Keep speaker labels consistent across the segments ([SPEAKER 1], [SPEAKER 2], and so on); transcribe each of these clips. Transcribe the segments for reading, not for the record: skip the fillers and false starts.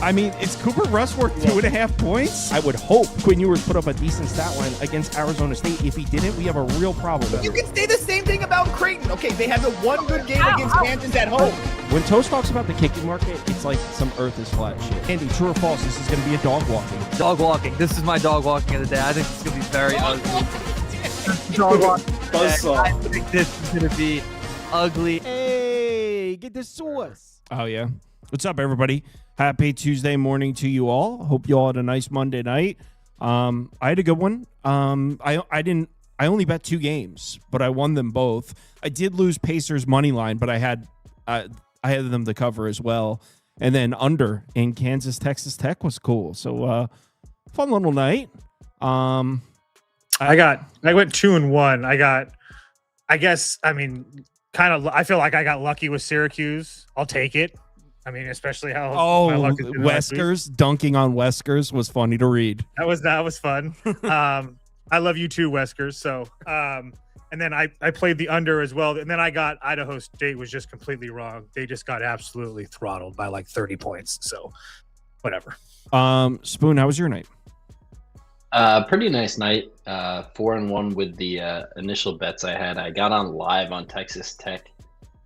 [SPEAKER 1] I mean, is Cooper Rush worth 2.5 points? I would hope Quinn Ewers put up a decent stat line against Arizona State. If he didn't, we have a real problem.
[SPEAKER 2] You can say the same thing about Creighton. Okay, they had the one good game against Kansas at home.
[SPEAKER 1] When Toast talks about the kicking market, it's like some earth is flat shit. Andy, true or false, this is going to be a dog walking.
[SPEAKER 3] Dog walking. This is my dog walking of the day. I think it's going to be very ugly. Dog walking. I think this is going to be ugly.
[SPEAKER 1] Hey, get the sauce. Oh, yeah. What's up, everybody? Happy Tuesday morning to you all. Hope you all had a nice Monday night. I had a good one. I only bet 2 games, but I won them both. I did lose Pacers money line, but I had them to cover as well. And then under in Kansas, Texas Tech was cool. So fun little night. I
[SPEAKER 4] went 2-1. I feel like I got lucky with Syracuse. I'll take it. I mean, especially how my luck has been
[SPEAKER 1] Weskers dunking on Weskers was funny to read.
[SPEAKER 4] That was fun. I love you too, Weskers. So and then I played the under as well. And then I got Idaho State was just completely wrong. They just got absolutely throttled by like 30 points. So whatever.
[SPEAKER 1] Spoon, how was your night?
[SPEAKER 5] Pretty nice night. 4-1 with the initial bets I had. I got on live on Texas Tech,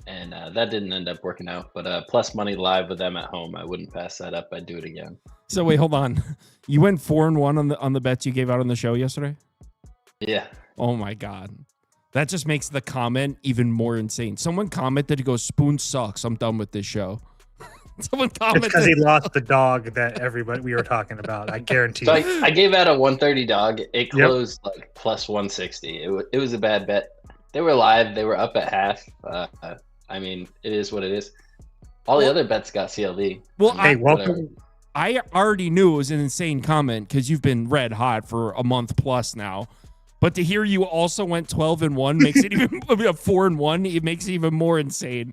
[SPEAKER 5] and that didn't end up working out. But plus money live with them at home, I wouldn't pass that up. I'd do it again.
[SPEAKER 1] So wait, hold on. You went 4-1 on the bets you gave out on the show yesterday?
[SPEAKER 5] Yeah.
[SPEAKER 1] Oh my God. That just makes the comment even more insane. Someone commented to go, Spoon sucks. I'm done with this show. Someone commented.
[SPEAKER 4] It's because he lost the dog that we were talking about. I guarantee.
[SPEAKER 5] So I gave out a 130 dog. It closed like plus 160. It was a bad bet. They were live. They were up at half. I mean, it is what it is. All the other bets got CLD.
[SPEAKER 1] Well,
[SPEAKER 4] welcome.
[SPEAKER 1] I already knew it was an insane comment because you've been red hot for a month plus now. But to hear you also went 12-1 makes it even 4-1. It makes it even more insane.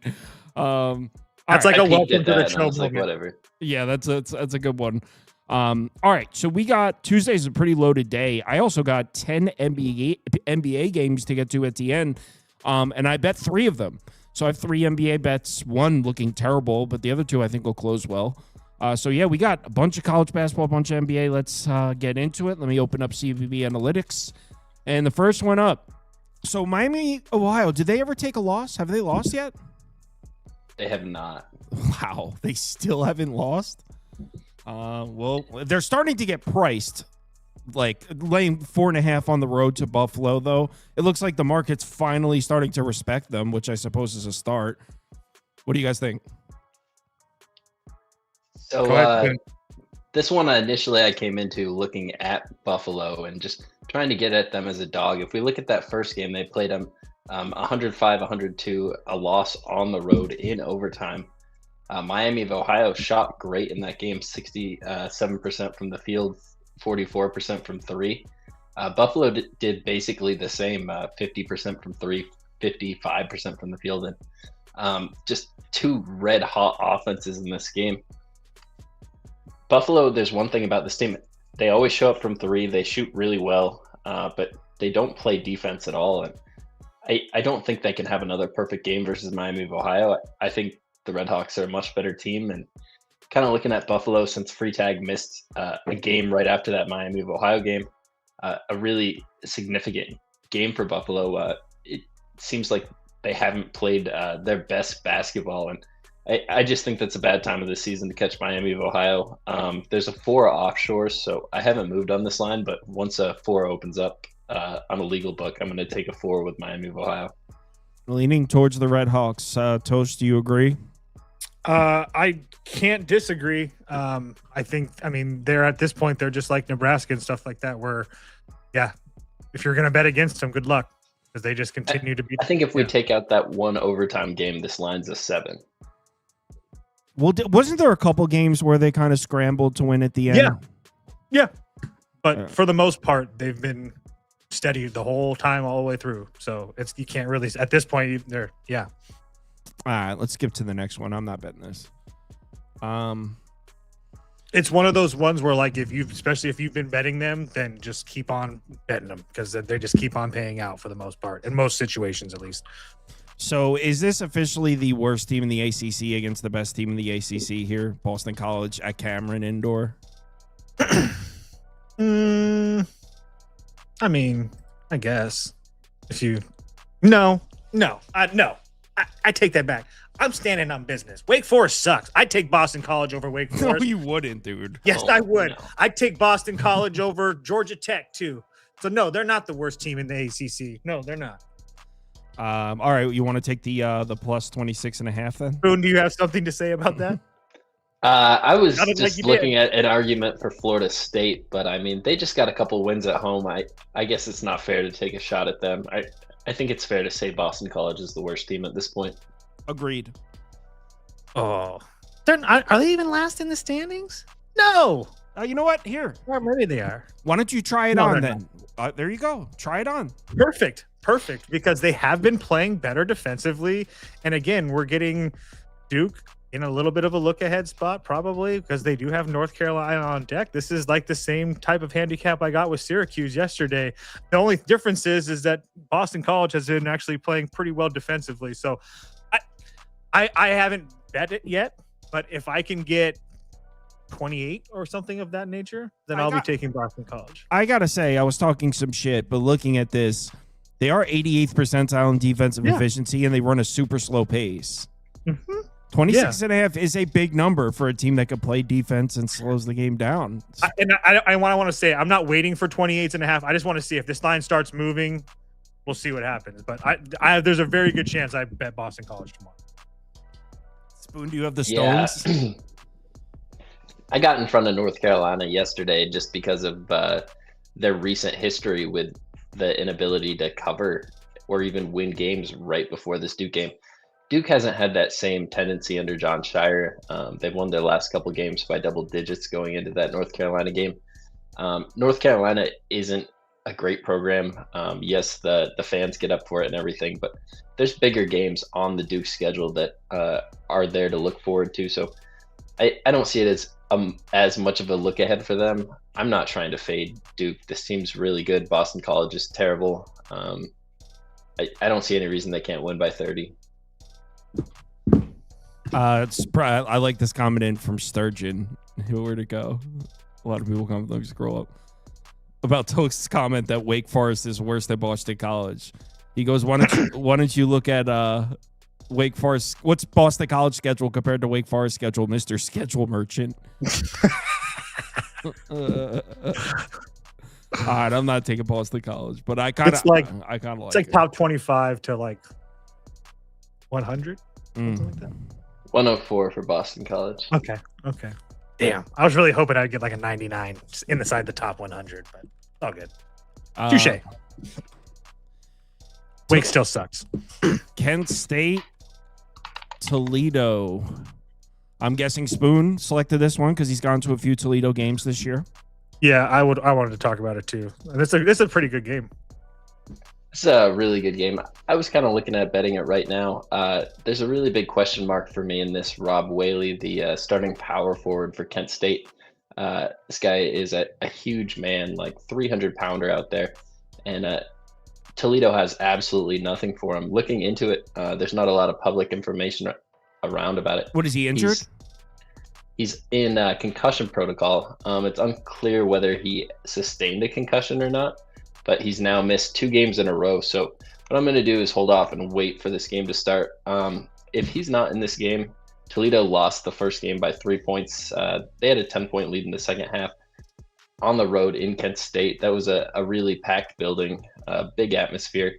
[SPEAKER 4] That's like a welcome to the show.
[SPEAKER 5] Like, whatever.
[SPEAKER 1] Yeah, that's a good one. All right, so we got Tuesday's a pretty loaded day. I also got 10 NBA games to get to at the end, and I bet 3 of them. So I have 3 NBA bets, one looking terrible, but the other 2 I think will close well. So yeah, we got a bunch of college basketball, a bunch of NBA. Let's get into it. Let me open up CVB Analytics, and the first one up. So Miami, Ohio, did they ever take a loss? Have they lost yet?
[SPEAKER 5] They have not.
[SPEAKER 1] Wow, they still haven't lost? Well, they're starting to get priced, like laying 4.5 on the road to Buffalo, though. It looks like the market's finally starting to respect them, which I suppose is a start. What do you guys think?
[SPEAKER 5] So this one initially I came into looking at Buffalo and just trying to get at them as a dog. If we look at that first game, they played them 105-102, a loss on the road in overtime. Miami of Ohio shot great in that game, 67% from the field, 44% from 3. Buffalo did basically the same, 50% from 3, 55% from the field, and just 2 red-hot offenses in this game. Buffalo, there's one thing about this team. They always show up from 3. They shoot really well, but they don't play defense at all. And I don't think they can have another perfect game versus Miami of Ohio. I think the Redhawks are a much better team. And kind of looking at Buffalo, since Freitag missed a game right after that Miami of Ohio game, a really significant game for Buffalo. It seems like they haven't played their best basketball. And I just think that's a bad time of the season to catch Miami of Ohio. There's a 4 offshore, so I haven't moved on this line, but once a 4 opens up on a legal book, I'm going to take a 4 with Miami of Ohio.
[SPEAKER 1] Leaning towards the Redhawks. Toast, do you agree?
[SPEAKER 4] I can't disagree. I mean, they're at this point, they're just like Nebraska and stuff like that, where, yeah, if you're going to bet against them, good luck, because they just continue to be.
[SPEAKER 5] I think if we take out that 1 overtime game, this line's a 7.
[SPEAKER 1] Well, wasn't there a couple games where they kind of scrambled to win at the end?
[SPEAKER 4] Yeah. But for the most part, they've been steady the whole time, all the way through. So you can't really, at this point, they're. All
[SPEAKER 1] right, let's skip to the next one. I'm not betting this.
[SPEAKER 4] It's one of those ones where, like, especially if you've been betting them, then just keep on betting them, because they just keep on paying out for the most part, in most situations at least.
[SPEAKER 1] So is this officially the worst team in the ACC against the best team in the ACC here, Boston College at Cameron Indoor?
[SPEAKER 4] I mean, I guess if you no, I take that back. I'm standing on business. Wake Forest sucks. I'd take Boston College over Wake
[SPEAKER 1] No,
[SPEAKER 4] Forest.
[SPEAKER 1] you wouldn't, dude.
[SPEAKER 4] Yes,
[SPEAKER 5] Oh,
[SPEAKER 4] I would.
[SPEAKER 5] no.
[SPEAKER 4] I'd take Boston College over Georgia Tech too. So no, they're not the worst team in the ACC. No, they're not.
[SPEAKER 1] All right, you want to take the plus 26.5 then?
[SPEAKER 4] Boone, do you have something to say about that?
[SPEAKER 5] I was
[SPEAKER 4] Sounded like
[SPEAKER 5] just
[SPEAKER 4] you
[SPEAKER 5] looking at an argument for Florida State, but I mean, they just got a couple wins at home. I guess it's not fair to take a shot at them. I think it's fair to say Boston College is the worst team at this point.
[SPEAKER 1] Agreed.
[SPEAKER 4] Oh, are they even last in the standings? No.
[SPEAKER 1] You know what? Here,
[SPEAKER 4] Well, maybe they are.
[SPEAKER 1] why don't you try it
[SPEAKER 4] No,
[SPEAKER 1] on
[SPEAKER 4] they're
[SPEAKER 1] then? There you go. Try it on.
[SPEAKER 4] Perfect. Because they have been playing better defensively. And again, we're getting Duke in a little bit of a look ahead spot, probably because they do have North Carolina on deck. This is like the same type of handicap I got with Syracuse yesterday. The only difference is that Boston College has been actually playing pretty well defensively. So I haven't bet it yet, but if I can get 28 or something of that nature, then I'll be taking Boston College.
[SPEAKER 1] I gotta say, I was talking some shit, but looking at this, they are 88th percentile in defensive efficiency, and they run a super slow pace. 26.5 is a big number for a team that can play defense and slows the game down.
[SPEAKER 4] I want to say, I'm not waiting for 28.5. I just want to see if this line starts moving. We'll see what happens. But there's a very good chance I bet Boston College tomorrow.
[SPEAKER 1] Spoon, do you have the stones?
[SPEAKER 5] Yeah. I got in front of North Carolina yesterday just because of their recent history with the inability to cover or even win games right before this Duke game. Duke hasn't had that same tendency under John Shire. They've won their last couple games by double digits going into that North Carolina game. North Carolina isn't a great program. Yes, the fans get up for it and everything, but there's bigger games on the Duke schedule that are there to look forward to. So I don't see it as much of a look ahead for them. I'm not trying to fade Duke. This team's really good. Boston College is terrible. I don't see any reason they can't win by 30.
[SPEAKER 1] I like this comment in from Sturgeon. Where'd it go? A lot of people come. Let me scroll up. About Toast's comment that Wake Forest is worse than Boston College. He goes, why don't you look at Wake Forest? What's Boston College schedule compared to Wake Forest schedule, Mr. Schedule Merchant? All right, I'm not taking Boston College, but I kind of like
[SPEAKER 4] it's like top 25 to like 100, something like that.
[SPEAKER 5] 104 for Boston College.
[SPEAKER 4] Okay. Damn, I was really hoping I'd get like a 99 inside the top 100, but it's all good. Touche. Wake still sucks.
[SPEAKER 1] Kent State, Toledo. I'm guessing Spoon selected this one because he's gone to a few Toledo games this year.
[SPEAKER 4] Yeah, I wanted to talk about it too. And it's a pretty good game.
[SPEAKER 5] It's a really good game. I was kind of looking at betting it right now. There's a really big question mark for me in this. Rob Whaley, the starting power forward for Kent State. This guy is a huge man, like 300-pounder out there. And Toledo has absolutely nothing for him. Looking into it, there's not a lot of public information around about it.
[SPEAKER 1] What, is he injured?
[SPEAKER 5] He's in concussion protocol. It's unclear whether he sustained a concussion or not, but he's now missed 2 games in a row. So what I'm going to do is hold off and wait for this game to start. If he's not in this game, Toledo lost the first game by 3 points. They had a 10-point lead in the second half on the road in Kent State. That was a really packed building, big atmosphere.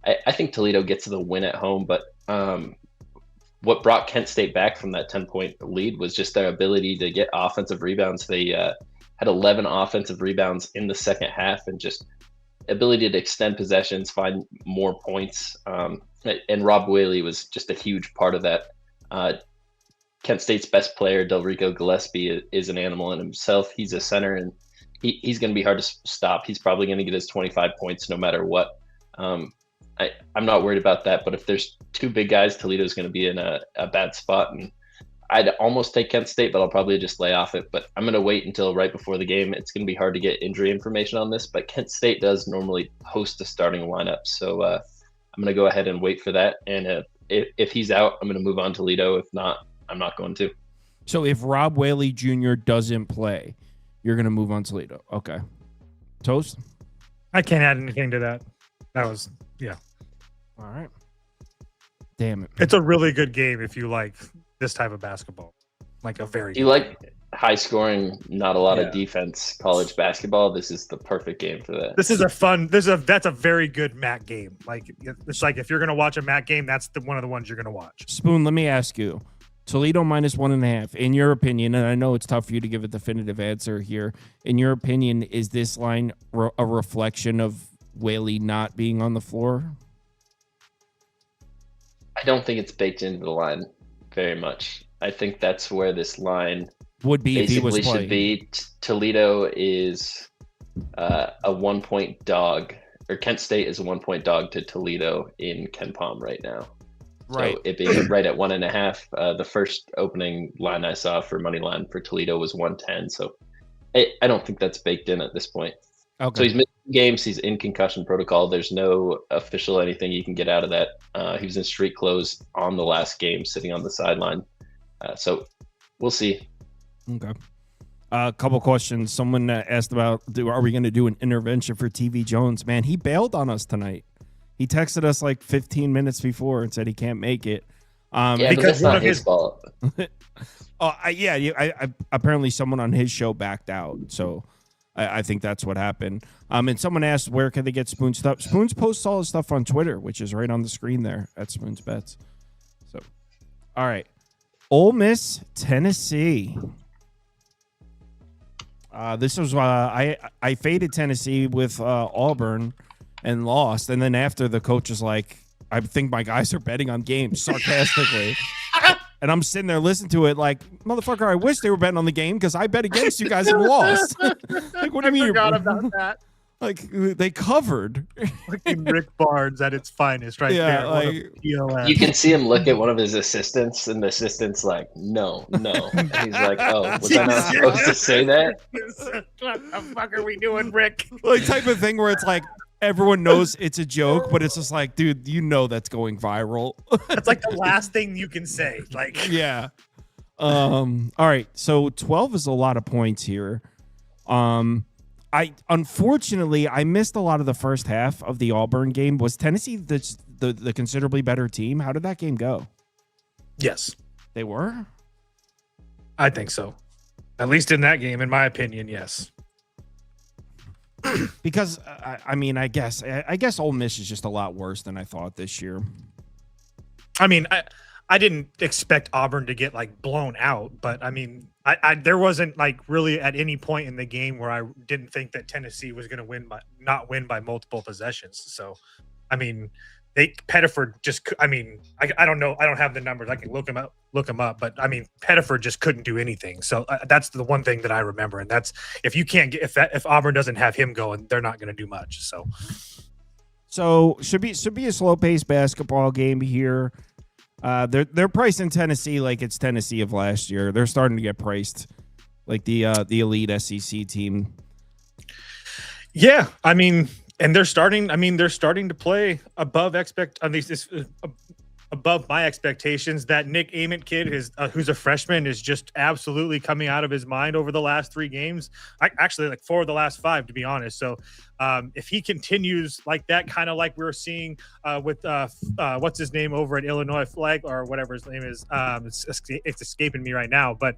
[SPEAKER 5] I think Toledo gets the win at home, but what brought Kent State back from that 10-point lead was just their ability to get offensive rebounds. They had 11 offensive rebounds in the second half, and just ability to extend possessions, find more points. And Rob Whaley was just a huge part of that. Kent State's best player, Delrico Gillespie, is an animal in himself. He's a center, and he's going to be hard to stop. He's probably going to get his 25 points no matter what. I'm not worried about that, but if there's 2 big guys, Toledo's going to be in a bad spot. And I'd almost take Kent State, but I'll probably just lay off it. But I'm going to wait until right before the game. It's going to be hard to get injury information on this, but Kent State does normally host a starting lineup. So I'm I'm going to go ahead and wait for that. And if he's out, I'm going to move on Toledo. If not, I'm not going to.
[SPEAKER 1] So if Rob Whaley Jr. doesn't play, you're going to move on Toledo. Okay. Toast?
[SPEAKER 4] I can't add anything to that. That was, yeah.
[SPEAKER 1] All right. Damn it.
[SPEAKER 4] It's a really good game if you like this type of basketball. Like a very
[SPEAKER 5] You like high scoring, not a lot of defense college basketball. This is the perfect game for that.
[SPEAKER 4] This is a fun. That's a very good MAC game. Like it's like if you're gonna watch a MAC game, that's one of the ones you're gonna watch.
[SPEAKER 1] Spoon, let me ask you. Toledo minus 1.5. In your opinion, and I know it's tough for you to give a definitive answer here. In your opinion, is this line a reflection of Whaley not being on the floor?
[SPEAKER 5] I don't think it's baked into the line very much. I think that's where this line
[SPEAKER 1] would be if he was
[SPEAKER 5] basically should be. Toledo is a 1-point dog, or Kent State is a 1-point dog to Toledo in Ken Palm right now.
[SPEAKER 1] Right.
[SPEAKER 5] So it being right at 1.5. The first opening line I saw for money line for Toledo was 110. So I don't think that's baked in at this point.
[SPEAKER 1] Okay.
[SPEAKER 5] So he's missing games. He's in concussion protocol. There's no official anything you can get out of that. He was in street clothes on the last game, sitting on the sideline. So we'll see.
[SPEAKER 1] Okay. A couple questions. Someone asked about, are we going to do an intervention for TV Jones? Man, he bailed on us tonight. He texted us like 15 minutes before and said he can't make it.
[SPEAKER 5] Because that's not his fault.
[SPEAKER 1] Apparently someone on his show backed out. So I think that's what happened. And someone asked, where can they get Spoon stuff? Spoon's posts all his stuff on Twitter, which is right on the screen there at Spoon's Bets. So, all right. Ole Miss, Tennessee. This was I faded Tennessee with Auburn and lost. And then after, the coach was like, I think my guys are betting on games, sarcastically. And I'm sitting there listening to it like, motherfucker, I wish they were betting on the game because I bet against you guys and lost. Like, what do you mean?
[SPEAKER 4] I forgot about that.
[SPEAKER 1] Like, they covered.
[SPEAKER 4] Fucking Rick Barnes at its finest right there.
[SPEAKER 1] Like,
[SPEAKER 5] you can see him look at one of his assistants, and the assistant's like, no. And he's like, oh, was I not supposed to say that?
[SPEAKER 4] What the fuck are we doing, Rick?
[SPEAKER 1] Like, type of thing where it's like, everyone knows it's a joke, but it's just like, dude, you know that's going viral.
[SPEAKER 4] That's like the last thing you can say. Like,
[SPEAKER 1] yeah. All right. So 12 is a lot of points here. Unfortunately I missed a lot of the first half of the Auburn game. Was Tennessee the considerably better team? How did that game go?
[SPEAKER 4] yes,
[SPEAKER 1] They were?
[SPEAKER 4] I think so. At least in that game, in my opinion, yes.
[SPEAKER 1] Because I guess Ole Miss is just a lot worse than I thought this year.
[SPEAKER 4] I mean, I didn't expect Auburn to get like blown out, but I mean, there wasn't like really at any point in the game where I didn't think that Tennessee was going to not win by multiple possessions. So, I mean, Pettiford just, I mean, I don't know. I don't have the numbers. I can look them up, but I mean, Pettiford just couldn't do anything. So that's the one thing that I remember. And that's, if you can't get, if Auburn doesn't have him going, they're not going to do much. So
[SPEAKER 1] should be a slow paced basketball game here. They're pricing Tennessee like it's Tennessee of last year. They're starting to get priced like the elite SEC team.
[SPEAKER 4] Yeah, I mean, and they're starting to play above above my expectations. That Nick Ament kid who's a freshman is just absolutely coming out of his mind over the last 3 games. Actually like 4 of the last 5, to be honest. So if he continues like that, kind of like we were seeing with what's his name over at Illinois Flag or whatever his name is, it's escaping me right now. But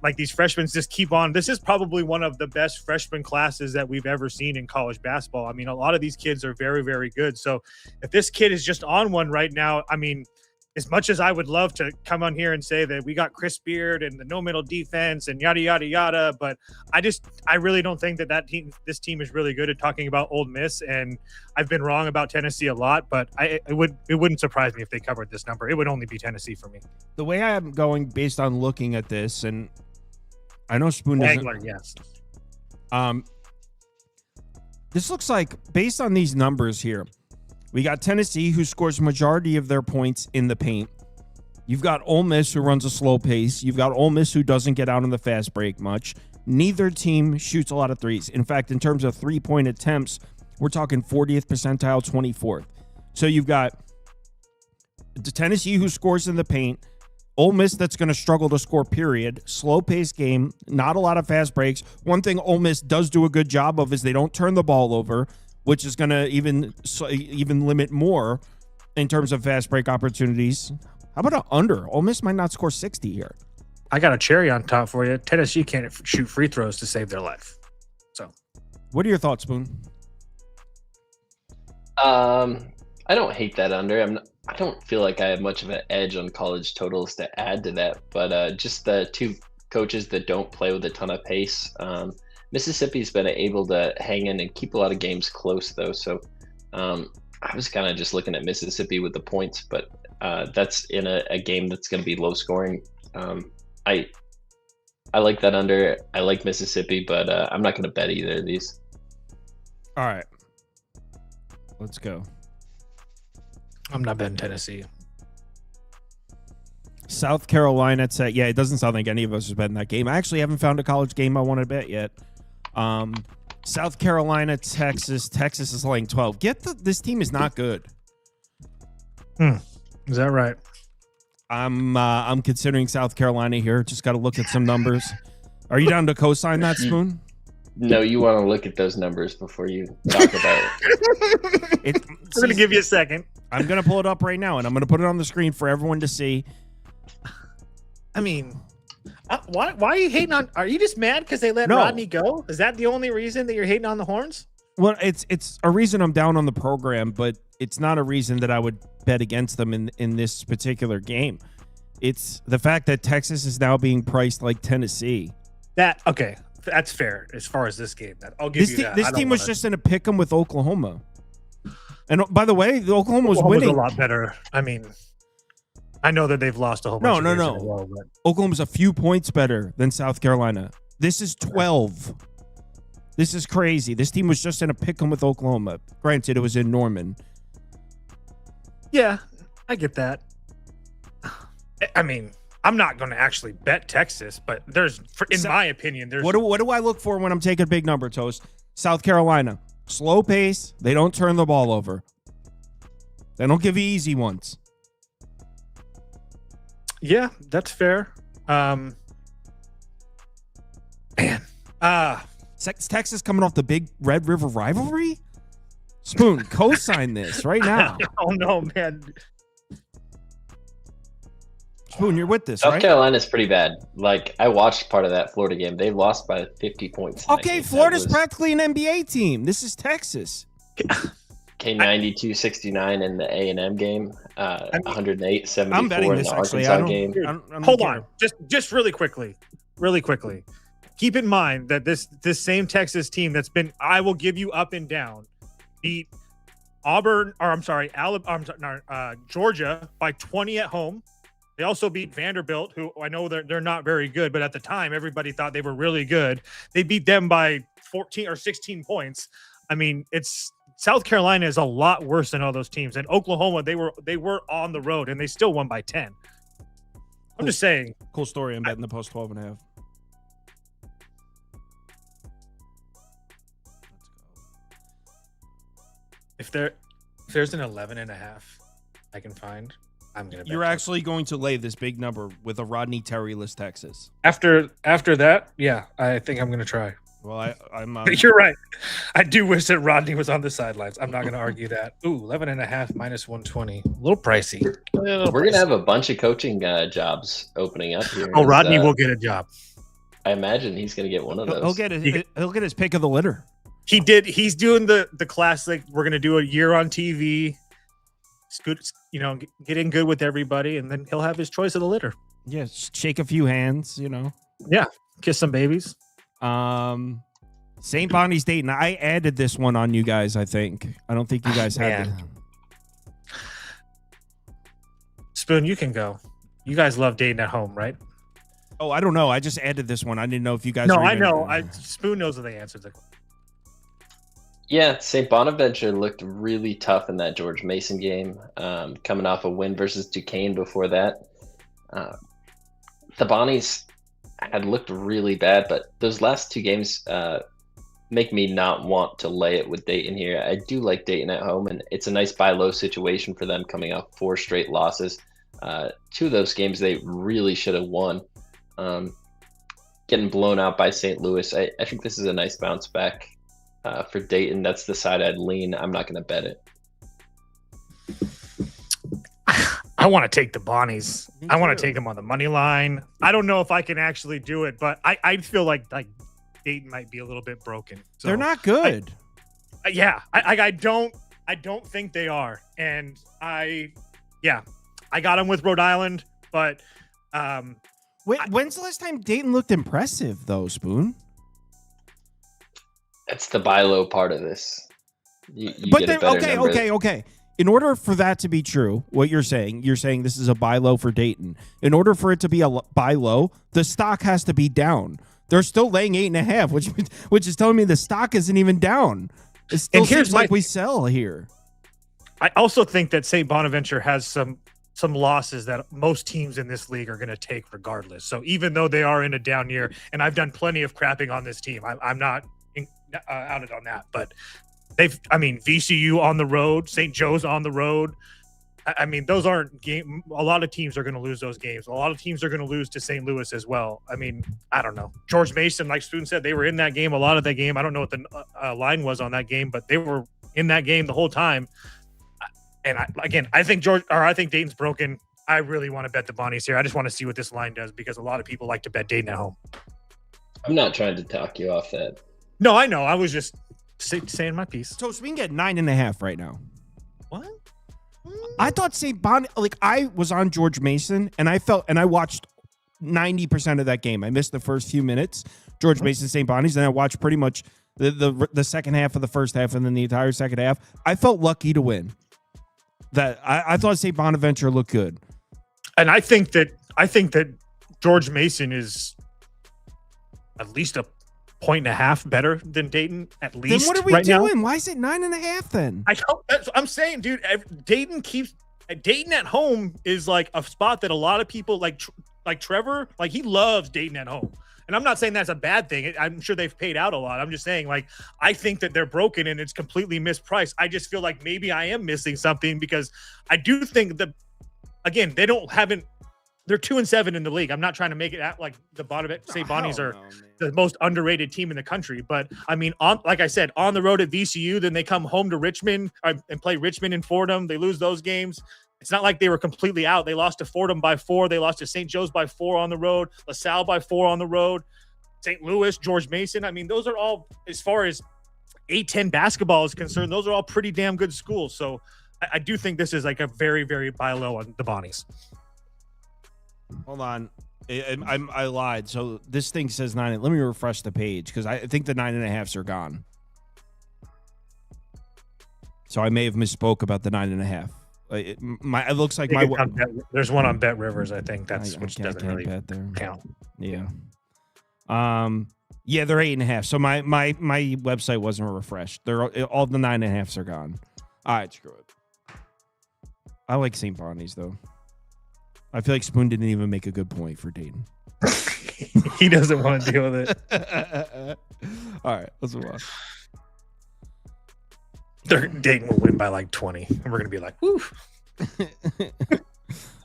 [SPEAKER 4] like these freshmen just keep on. This is probably one of the best freshman classes that we've ever seen in college basketball. I mean, a lot of these kids are very, very good. So if this kid is just on one right now, I mean, as much as I would love to come on here and say that we got Chris Beard and the no middle defense and yada yada yada, but I really don't think this team is really good at talking about Ole Miss, and I've been wrong about Tennessee a lot, but it wouldn't surprise me if they covered this number. It would only be Tennessee for me.
[SPEAKER 1] The way I am going based on looking at this, and I know Spoon doesn't.
[SPEAKER 4] Wagler, yes.
[SPEAKER 1] This looks like, based on these numbers here, we got Tennessee, who scores majority of their points in the paint. You've got Ole Miss, who runs a slow pace. You've got Ole Miss, who doesn't get out on the fast break much. Neither team shoots a lot of threes. In fact, in terms of three-point attempts, we're talking 40th percentile, 24th. So you've got the Tennessee who scores in the paint, Ole Miss that's going to struggle to score, period. Slow-paced game, not a lot of fast breaks. One thing Ole Miss does do a good job of is they don't turn the ball over, which is going to even limit more in terms of fast break opportunities. How about an under? Ole Miss might not score 60 here.
[SPEAKER 4] I got a cherry on top for you. Tennessee can't shoot free throws to save their life. So,
[SPEAKER 1] what are your thoughts, Spoon?
[SPEAKER 5] I don't hate that under. I don't feel like I have much of an edge on college totals to add to that, but just the two coaches that don't play with a ton of pace. Mississippi's been able to hang in and keep a lot of games close, though. So I was kind of just looking at Mississippi with the points, but that's in a game that's going to be low scoring. I like that under. I like Mississippi, but I'm not going to bet either of these.
[SPEAKER 1] All right. Let's go.
[SPEAKER 4] I'm not betting Tennessee.
[SPEAKER 1] South Carolina, yeah, it doesn't sound like any of us are betting that game. I actually haven't found a college game I want to bet yet. South Carolina, Texas. Texas is laying 12. This team is not good.
[SPEAKER 4] Is that right?
[SPEAKER 1] I'm considering South Carolina here. Just got to look at some numbers. Are you down to co-sign that, Spoon?
[SPEAKER 5] No, you want to look at those numbers before you talk about it.
[SPEAKER 4] I'm going to give you a second.
[SPEAKER 1] I'm going to pull it up right now, and I'm going to put it on the screen for everyone to see.
[SPEAKER 4] I mean, why are you hating on? Are you just mad because they let Rodney go? Is that the only reason that you're hating on the Horns?
[SPEAKER 1] Well, it's a reason I'm down on the program, but it's not a reason that I would bet against them in this particular game. It's the fact that Texas is now being priced like Tennessee.
[SPEAKER 4] That's fair as far as this game. I'll give you that.
[SPEAKER 1] This team was just in a pick 'em with Oklahoma. And by the way, Oklahoma was winning.
[SPEAKER 4] A lot better. I mean, I know that they've lost a whole bunch of games in a row, but
[SPEAKER 1] Oklahoma's a few points better than South Carolina. This is 12. This is crazy. This team was just in a pick 'em with Oklahoma. Granted, it was in Norman.
[SPEAKER 4] Yeah, I get that. I mean, I'm not going to actually bet Texas, but in my opinion, there's...
[SPEAKER 1] What do I look for when I'm taking a big number, Toast? South Carolina. Slow pace. They don't turn the ball over. They don't give you easy ones.
[SPEAKER 4] Yeah, that's fair. Man.
[SPEAKER 1] Texas coming off the big Red River rivalry? Spoon, co-sign this right now.
[SPEAKER 4] Oh, no, man.
[SPEAKER 1] Spoon, you're with this,
[SPEAKER 5] South
[SPEAKER 1] right?
[SPEAKER 5] Carolina's pretty bad. Like, I watched part of that Florida game. They lost by 50 points.
[SPEAKER 1] Okay, Florida's practically an NBA team. This is Texas.
[SPEAKER 5] K92-69 in the A&M game. 108-74
[SPEAKER 1] I'm betting
[SPEAKER 5] in
[SPEAKER 1] this,
[SPEAKER 5] the
[SPEAKER 1] actually.
[SPEAKER 5] Arkansas game.
[SPEAKER 4] Hold on. Just really quickly. Keep in mind that this same Texas team that's been, I will give you up and down, beat Georgia by 20 at home. They also beat Vanderbilt, who I know they're not very good, but at the time everybody thought they were really good. They beat them by 14 or 16 points. I mean, South Carolina is a lot worse than all those teams. And Oklahoma, they were on the road and they still won by 10. I'm just saying.
[SPEAKER 1] Cool story. I'm betting the post 12.5.
[SPEAKER 4] If there's an 11.5 I can find, I'm gonna bet
[SPEAKER 1] You're actually going to lay this big number with a Rodney Terry-less Texas.
[SPEAKER 4] After that, yeah, I think I'm gonna try.
[SPEAKER 1] Well, I'm
[SPEAKER 4] You're right. I do wish that Rodney was on the sidelines. I'm not gonna argue that. Ooh, 11.5 minus 120. A little pricey.
[SPEAKER 5] We're gonna have a bunch of coaching jobs opening up here.
[SPEAKER 4] Oh, Rodney will get a job.
[SPEAKER 5] I imagine he's gonna get one of those.
[SPEAKER 1] He'll get his pick of the litter.
[SPEAKER 4] He did. He's doing the classic. We're gonna do a year on TV. It's good, get in good with everybody, and then he'll have his choice of the litter.
[SPEAKER 1] Yeah, shake a few hands,
[SPEAKER 4] Yeah, kiss some babies.
[SPEAKER 1] St. Bonnie's Dayton. I added this one on you guys, I think. I don't think you guys had it.
[SPEAKER 4] Spoon, you can go. You guys love Dayton at home, right?
[SPEAKER 1] Oh, I don't know. I just added this one. I didn't know if you guys
[SPEAKER 4] No,
[SPEAKER 1] were
[SPEAKER 4] I know. Spoon knows the answer to the question.
[SPEAKER 5] Yeah, St. Bonaventure looked really tough in that George Mason game, coming off a win versus Duquesne before that. The Bonnies had looked really bad, but those last two games, make me not want to lay it with Dayton here. I do like Dayton at home, and it's a nice buy low situation for them coming off 4 straight losses. 2 of those games they really should have won. Getting blown out by St. Louis, I think this is a nice bounce back for Dayton. That's the side I'd lean. I'm not going to bet it.
[SPEAKER 4] I want to take the Bonnies. I want to take them on the money line. I don't know if I can actually do it, but I feel like Dayton might be a little bit broken. So
[SPEAKER 1] They're not good.
[SPEAKER 4] I don't think they are. And I got them with Rhode Island, but
[SPEAKER 1] When's the last time Dayton looked impressive though, Spoon?
[SPEAKER 5] That's the buy low part of this. You
[SPEAKER 1] But
[SPEAKER 5] get
[SPEAKER 1] then,
[SPEAKER 5] a better number.
[SPEAKER 1] okay. In order for that to be true, what you're saying this is a buy low for Dayton. In order for it to be a buy low, the stock has to be down. They're still laying 8.5, which is telling me the stock isn't even down. It still seems like we sell here.
[SPEAKER 4] I also think that St. Bonaventure has some losses that most teams in this league are going to take regardless. So even though they are in a down year, and I've done plenty of crapping on this team, I'm not outed on that, but VCU on the road, St. Joe's on the road. I mean, those aren't game. A lot of teams are going to lose those games. A lot of teams are going to lose to St. Louis as well. I mean, I don't know. George Mason, like Spoon said, they were in that game. A lot of that game. I don't know what the line was on that game, but they were in that game the whole time. And I think Dayton's broken. I really want to bet the Bonnies here. I just want to see what this line does because a lot of people like to bet Dayton at home.
[SPEAKER 5] I'm not trying to talk you off that.
[SPEAKER 4] No, I know. I was just saying my piece.
[SPEAKER 1] So we can get 9.5 right now.
[SPEAKER 4] What?
[SPEAKER 1] I thought St. Bon, I was on George Mason and I watched 90% of that game. I missed the first few minutes, George Mason, St. Bonnie's, and I watched pretty much the second half of the first half and then the entire second half. I felt lucky to win. That I thought St. Bonaventure looked good.
[SPEAKER 4] And I think that George Mason is at least a 1.5 better than Dayton, at least.
[SPEAKER 1] Then what are we doing? Now. Why is it 9.5 then?
[SPEAKER 4] I'm saying, dude, Dayton at home is like a spot that a lot of people like Trevor, like he loves Dayton at home. And I'm not saying that's a bad thing. I'm sure they've paid out a lot. I'm just saying, like, I think that they're broken and it's completely mispriced. I just feel like maybe I am missing something because I do think that, again, they're 2-7 in the league. I'm not trying to make it out like the St. Bonnies are the most underrated team in the country. But I mean, like I said, on the road at VCU, then they come home to Richmond and play Richmond and Fordham. They lose those games. It's not like they were completely out. They lost to Fordham by 4. They lost to St. Joe's by 4 on the road. LaSalle by 4 on the road. St. Louis, George Mason. I mean, those are all, as far as A-10 basketball is concerned, those are all pretty damn good schools. So I do think this is like a very, very buy low on the Bonnies.
[SPEAKER 1] Hold on. I lied. So this thing says 9. Let me refresh the page because I think the 9.5s are gone. So I may have misspoke about the 9.5. It looks like
[SPEAKER 4] there's one on Bet Rivers. I think which doesn't really
[SPEAKER 1] bet there.
[SPEAKER 4] Count.
[SPEAKER 1] Yeah. Yeah, they're 8.5. So my website wasn't refreshed. All the 9.5s are gone. All right, screw it. I like St. Bonnie's though. I feel like Spoon didn't even make a good point for Dayton.
[SPEAKER 4] He doesn't want to deal with it.
[SPEAKER 1] All right, let's move on.
[SPEAKER 4] Dayton will win by like 20, and we're gonna be like, "Woo!"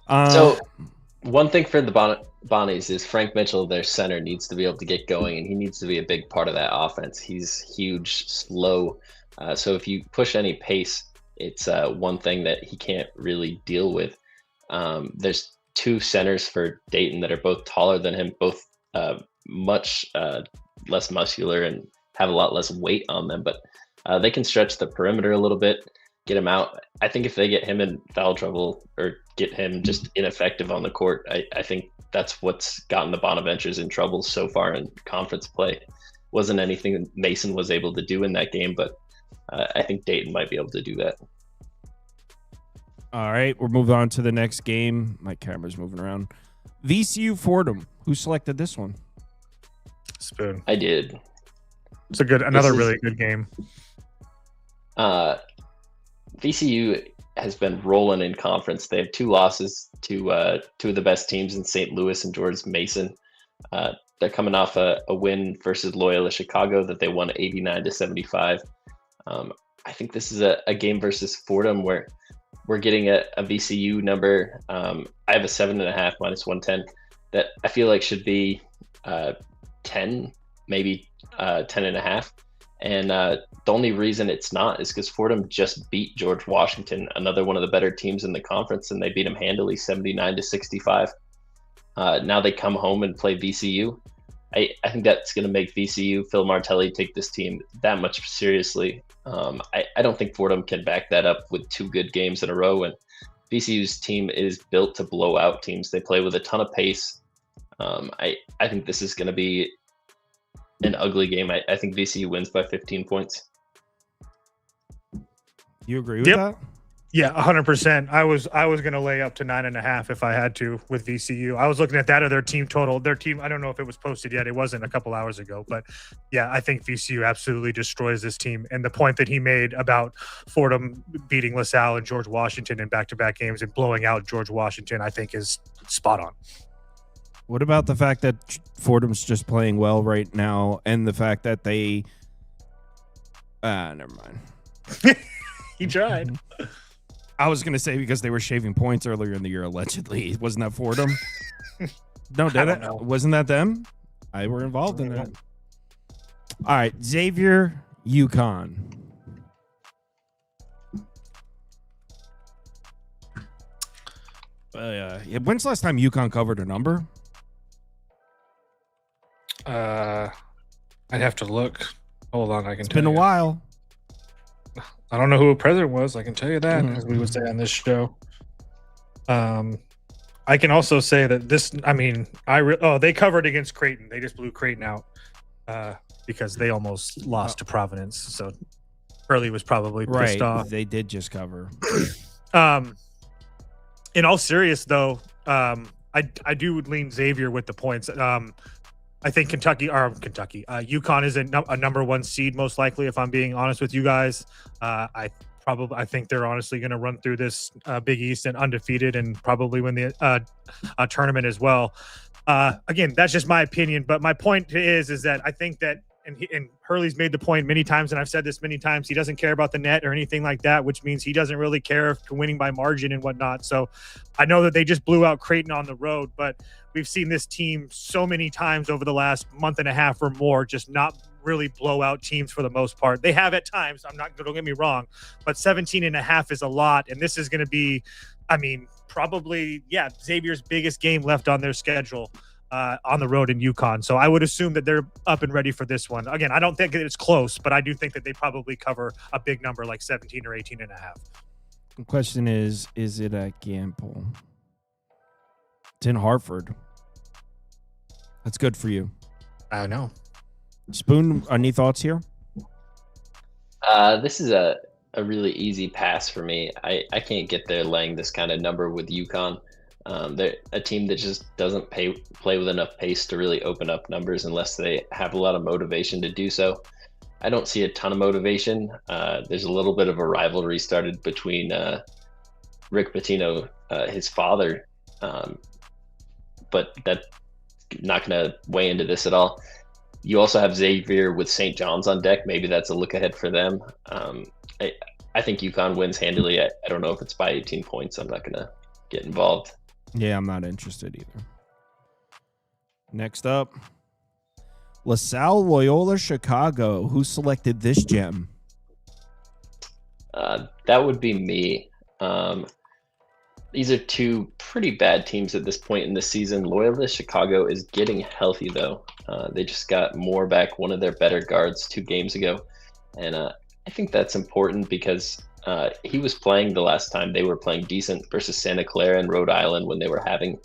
[SPEAKER 5] So, one thing for the Bonnies is Frank Mitchell, their center, needs to be able to get going, and he needs to be a big part of that offense. He's huge, slow. So if you push any pace, it's one thing that he can't really deal with. There's 2 centers for Dayton that are both taller than him, both much less muscular and have a lot less weight on them, but they can stretch the perimeter a little bit, get him out. I think if they get him in foul trouble or get him just ineffective on the court, I think that's what's gotten the Bonaventures in trouble so far in conference play. Wasn't anything Mason was able to do in that game, but I think Dayton might be able to do that.
[SPEAKER 1] All right, we're moving on to the next game. My camera's moving around. VCU Fordham. Who selected this one?
[SPEAKER 4] Spoon.
[SPEAKER 5] I did.
[SPEAKER 4] It's another really good game.
[SPEAKER 5] VCU has been rolling in conference. They have 2 losses to 2 of the best teams in St. Louis and George Mason. They're They're coming off a win versus Loyola Chicago that they won 89-75. I think this is a game versus Fordham where we're getting a VCU number. I have a 7.5 minus 110 that I feel like should be 10, maybe 10.5. And the only reason it's not is because Fordham just beat George Washington, another one of the better teams in the conference, and they beat them handily 79-65. Now they come home and play VCU. I think that's going to make VCU, Phil Martelli, take this team that much seriously. I don't think Fordham can back that up with 2 good games in a row. And VCU's team is built to blow out teams. They play with a ton of pace. I think this is going to be an ugly game. I think VCU wins by 15 points.
[SPEAKER 1] You agree with that?
[SPEAKER 4] Yeah, 100%. I was going to lay up to 9.5 if I had to with VCU. I was looking at that other team total. Their team, I don't know if it was posted yet. It wasn't a couple hours ago, but yeah, I think VCU absolutely destroys this team. And the point that he made about Fordham beating LaSalle and George Washington in back-to-back games and blowing out George Washington, I think is spot on.
[SPEAKER 1] What about the fact that Fordham's just playing well right now, and the fact that they? Never mind.
[SPEAKER 4] He tried.
[SPEAKER 1] I was gonna say because they were shaving points earlier in the year, allegedly. Wasn't that Fordham? No, did it? Wasn't that them? I were involved in that. All right, Xavier UConn. When's the last time UConn covered a number?
[SPEAKER 6] I'd have to look. Hold on, I can.
[SPEAKER 1] It's been a while.
[SPEAKER 6] I don't know who a president was. I can tell you that, as we would say on this show. I can also say that this. I mean, they covered against Creighton. They just blew Creighton out because they almost lost to Providence. So Hurley was probably pissed off.
[SPEAKER 1] They did just cover.
[SPEAKER 4] In all serious though, I do lean Xavier with the points. I think UConn is a number 1 seed most likely. If I'm being honest with you guys, I think they're honestly going to run through this Big East and undefeated and probably win the tournament as well. Again, that's just my opinion, but my point is that I think that. And Hurley's made the point many times, and I've said this many times, he doesn't care about the net or anything like that, which means he doesn't really care if winning by margin and whatnot. So I know that they just blew out Creighton on the road, but we've seen this team so many times over the last month and a half or more just not really blow out teams for the most part. They have at times, don't get me wrong, but 17.5 is a lot, and this is going to be, probably, Xavier's biggest game left on their schedule. On the road in UConn. So I would assume that they're up and ready for this one. Again, I don't think that it's close, but I do think that they probably cover a big number like 17 or 18.5.
[SPEAKER 1] The question is it a gamble? It's in Hartford. That's good for you.
[SPEAKER 6] I know.
[SPEAKER 1] Spoon, any thoughts here?
[SPEAKER 5] This is a really easy pass for me. I can't get there laying this kind of number with UConn. They're a team that just doesn't play with enough pace to really open up numbers unless they have a lot of motivation to do so. I don't see a ton of motivation. There's a little bit of a rivalry started between Rick Pitino, his father, but that's not going to weigh into this at all. You also have Xavier with St. John's on deck. Maybe that's a look ahead for them. I think UConn wins handily. I don't know if it's by 18 points. I'm not going to get involved.
[SPEAKER 1] Yeah, I'm not interested either. Next up, LaSalle, Loyola, Chicago. Who selected this gem?
[SPEAKER 5] That would be me. These are 2 pretty bad teams at this point in the season. Loyola Chicago is getting healthy, though. They just got Moore back, one of their better guards, 2 games ago. And I think that's important because he was playing the last time they were playing decent versus Santa Clara and Rhode Island when they were having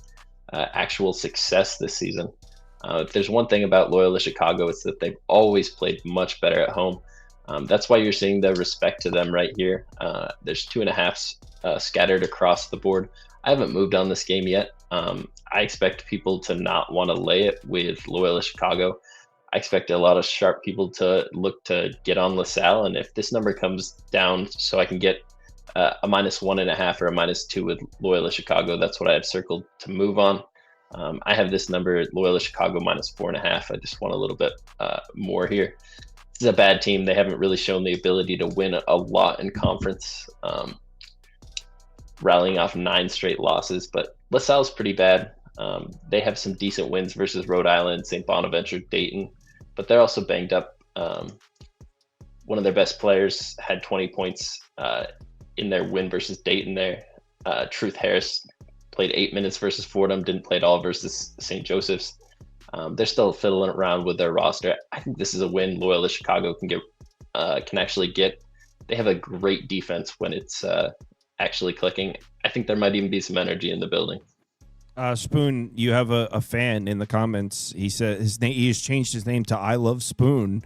[SPEAKER 5] actual success this season. If there's one thing about Loyola Chicago, it's that they've always played much better at home. That's why you're seeing the respect to them right here. There's 2.5 scattered across the board. I haven't moved on this game yet. I expect people to not want to lay it with Loyola Chicago. I expect a lot of sharp people to look to get on LaSalle. And if this number comes down so I can get a -1.5 or a -2 with Loyola Chicago, that's what I have circled to move on. I have this number, Loyola Chicago -4.5. I just want a little bit more here. This is a bad team. They haven't really shown the ability to win a lot in conference, rallying off 9 straight losses. But LaSalle's pretty bad. They have some decent wins versus Rhode Island, St. Bonaventure, Dayton, but they're also banged up. One of their best players had 20 points in their win versus Dayton there. Truth Harris played 8 minutes versus Fordham, didn't play at all versus St. Joseph's. They're still fiddling around with their roster. I think this is a win Loyola Chicago can actually get. They have a great defense when it's actually clicking. I think there might even be some energy in the building.
[SPEAKER 1] Spoon, you have a fan in the comments. He said he has changed his name to I Love Spoon,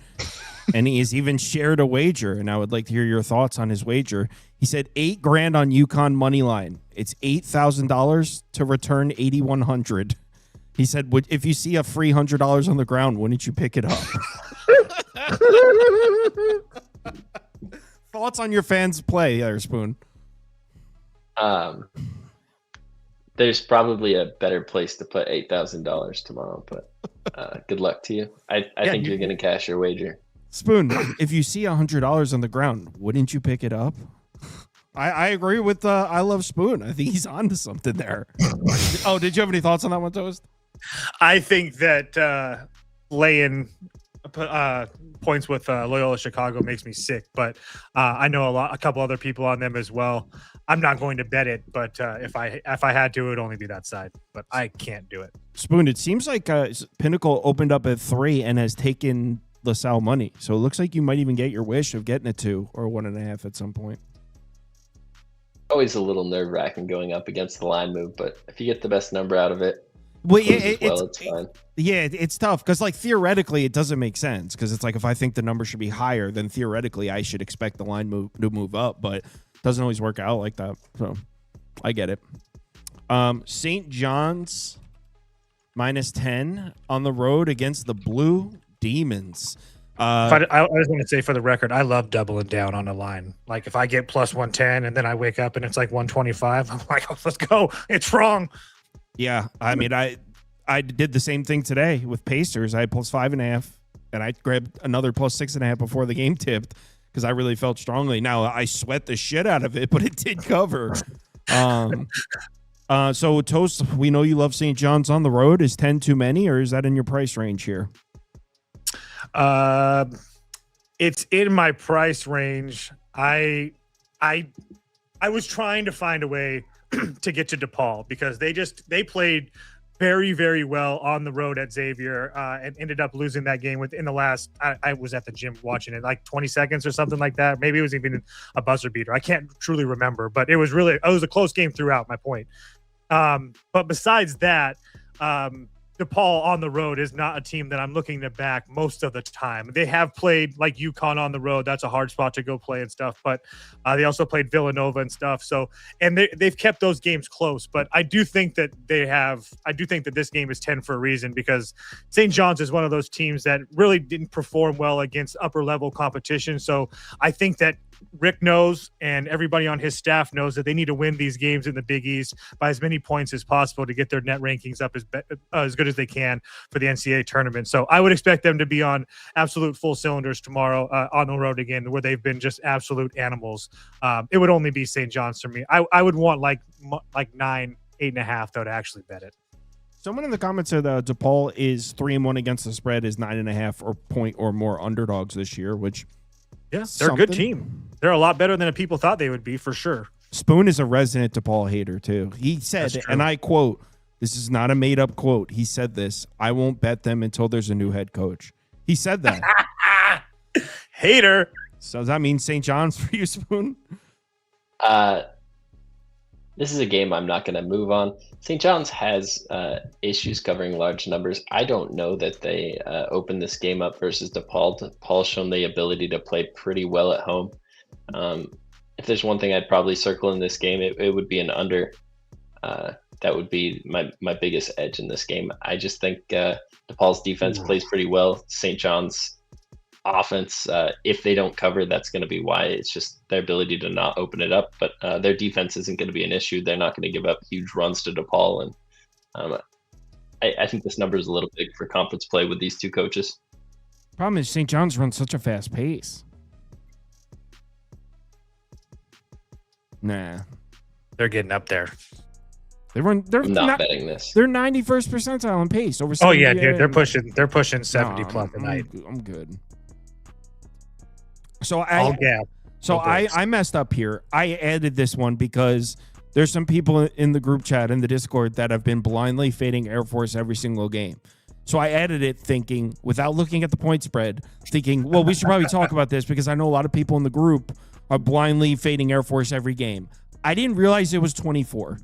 [SPEAKER 1] and he has even shared a wager. And I would like to hear your thoughts on his wager. He said $8,000 on UConn money line. It's $8,000 to return $8,100. He said, if you see a free $100 on the ground, wouldn't you pick it up? Thoughts on your fans' play there, Spoon?
[SPEAKER 5] There's probably a better place to put $8,000 tomorrow, but good luck to you. I think you're going to cash your wager.
[SPEAKER 1] Spoon, if you see $100 on the ground, wouldn't you pick it up? I agree with I Love Spoon. I think he's on to something there. Oh, did you have any thoughts on that one, Toast?
[SPEAKER 6] I think that laying points with Loyola Chicago makes me sick, but I know a couple other people on them as well. I'm not going to bet it, but if I had to, it would only be that side. But I can't do it.
[SPEAKER 1] Spoon, it seems like Pinnacle opened up at 3 and has taken LaSalle money, so it looks like you might even get your wish of getting a 2 or 1.5 at some point.
[SPEAKER 5] Always a little nerve-wracking going up against the line move, but if you get the best number out of it,
[SPEAKER 1] well, yeah,
[SPEAKER 5] it's fine.
[SPEAKER 1] Yeah, it's tough because, like, theoretically, it doesn't make sense because it's like if I think the number should be higher, then theoretically I should expect the line to move up, but it doesn't always work out like that. So I get it. St. John's -10 on the road against the Blue Demons.
[SPEAKER 6] I was going to say, for the record, I love doubling down on a line. Like if I get +110 and then I wake up and it's like 125, I'm like, oh, let's go. It's wrong.
[SPEAKER 1] Yeah, I mean, I did the same thing today with Pacers. I had +5.5, and I grabbed another +6.5 before the game tipped because I really felt strongly. Now, I sweat the shit out of it, but it did cover. So, Toast, we know you love St. John's on the road. Is 10 too many, or is that in your price range here?
[SPEAKER 6] It's in my price range. I was trying to find a way to get to DePaul because they played very, very well on the road at Xavier and ended up losing that game within the last, I was at the gym watching it, like 20 seconds or something like that. Maybe it was even a buzzer beater. I can't truly remember, but it was a close game throughout, my point. But besides that, DePaul on the road is not a team that I'm looking to back most of the time. They have played like UConn on the road. That's a hard spot to go play and stuff. But they also played Villanova and stuff. So, and they've kept those games close. But I do think that this game is 10 for a reason because St. John's is one of those teams that really didn't perform well against upper level competition. So I think that Rick knows and everybody on his staff knows that they need to win these games in the Big East by as many points as possible to get their net rankings up as good as they can for the NCAA tournament. So I would expect them to be on absolute full cylinders tomorrow on the road again, where they've been just absolute animals. It would only be St. John's for me. I would want like 9, 8.5 though to actually bet it.
[SPEAKER 1] Someone in the comments said DePaul is 3-1 against the spread, is 9.5 or point or more underdogs this year, which
[SPEAKER 6] they're a good team. They're a lot better than people thought they would be, for sure.
[SPEAKER 1] Spoon is a resident DePaul hater, too. He said, and I quote, this is not a made-up quote. He said this, I won't bet them until there's a new head coach. He said that.
[SPEAKER 6] Hater.
[SPEAKER 1] So does that mean St. John's for you, Spoon?
[SPEAKER 5] This is a game I'm not going to move on. St. John's has issues covering large numbers. I don't know that they opened this game up versus DePaul. DePaul's shown the ability to play pretty well at home. If there's one thing I'd probably circle in this game, it would be an under. That would be my biggest edge in this game. I just think DePaul's defense plays pretty well. St. John's offense, if they don't cover, that's going to be why. It's just their ability to not open it up, but their defense isn't going to be an issue. They're not going to give up huge runs to DePaul, and I think this number is a little big for conference play with these two coaches.
[SPEAKER 1] Problem is St. John's runs such a fast pace. Nah.
[SPEAKER 6] They're getting up there.
[SPEAKER 1] They're
[SPEAKER 5] I'm not betting this.
[SPEAKER 1] They're 91st percentile in pace over.
[SPEAKER 6] Oh yeah, dude, they're pushing 70 plus a night.
[SPEAKER 1] I'm good. So I messed up here. I added this one because there's some people in the group chat in the Discord that have been blindly fading Air Force every single game. So I added it thinking, without looking at the point spread, thinking, well, we should probably talk about this because I know a lot of people in the group are blindly fading Air Force every game. I didn't realize it was 24.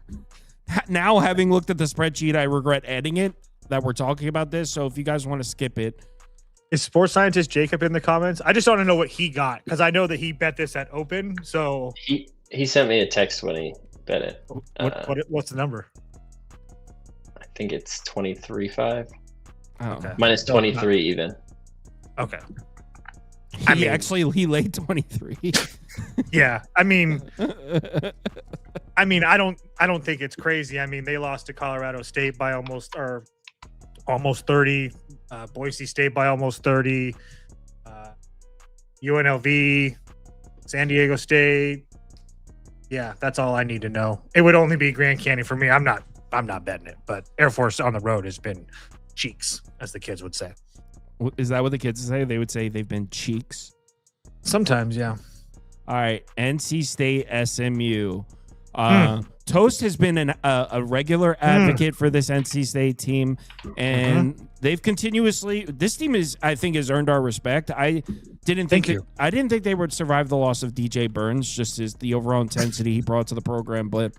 [SPEAKER 1] Now, having looked at the spreadsheet, I regret adding it that we're talking about this. So if you guys want to skip it.
[SPEAKER 6] Is sports scientist Jacob in the comments? I just want to know what he got because I know that he bet this at open. So
[SPEAKER 5] he sent me a text when he bet it.
[SPEAKER 6] What's the number?
[SPEAKER 5] I think it's 23.5.
[SPEAKER 1] Oh.
[SPEAKER 6] Okay.
[SPEAKER 5] Minus 23 even.
[SPEAKER 6] Okay.
[SPEAKER 1] He laid 23.
[SPEAKER 6] Yeah. I don't think it's crazy. I mean, they lost to Colorado State by almost 30. Boise State by almost 30. UNLV, San Diego State. Yeah, that's all I need to know. It would only be Grand Canyon for me. I'm not betting it, but Air Force on the road has been cheeks, as the kids would say.
[SPEAKER 1] Is that what the kids say? They would say they've been cheeks.
[SPEAKER 6] Sometimes, yeah.
[SPEAKER 1] All right, NC State SMU. Toast has been a regular advocate for this NC State team, and they've continuously. This team has earned our respect. I didn't think they would survive the loss of DJ Burns, just as the overall intensity he brought to the program. But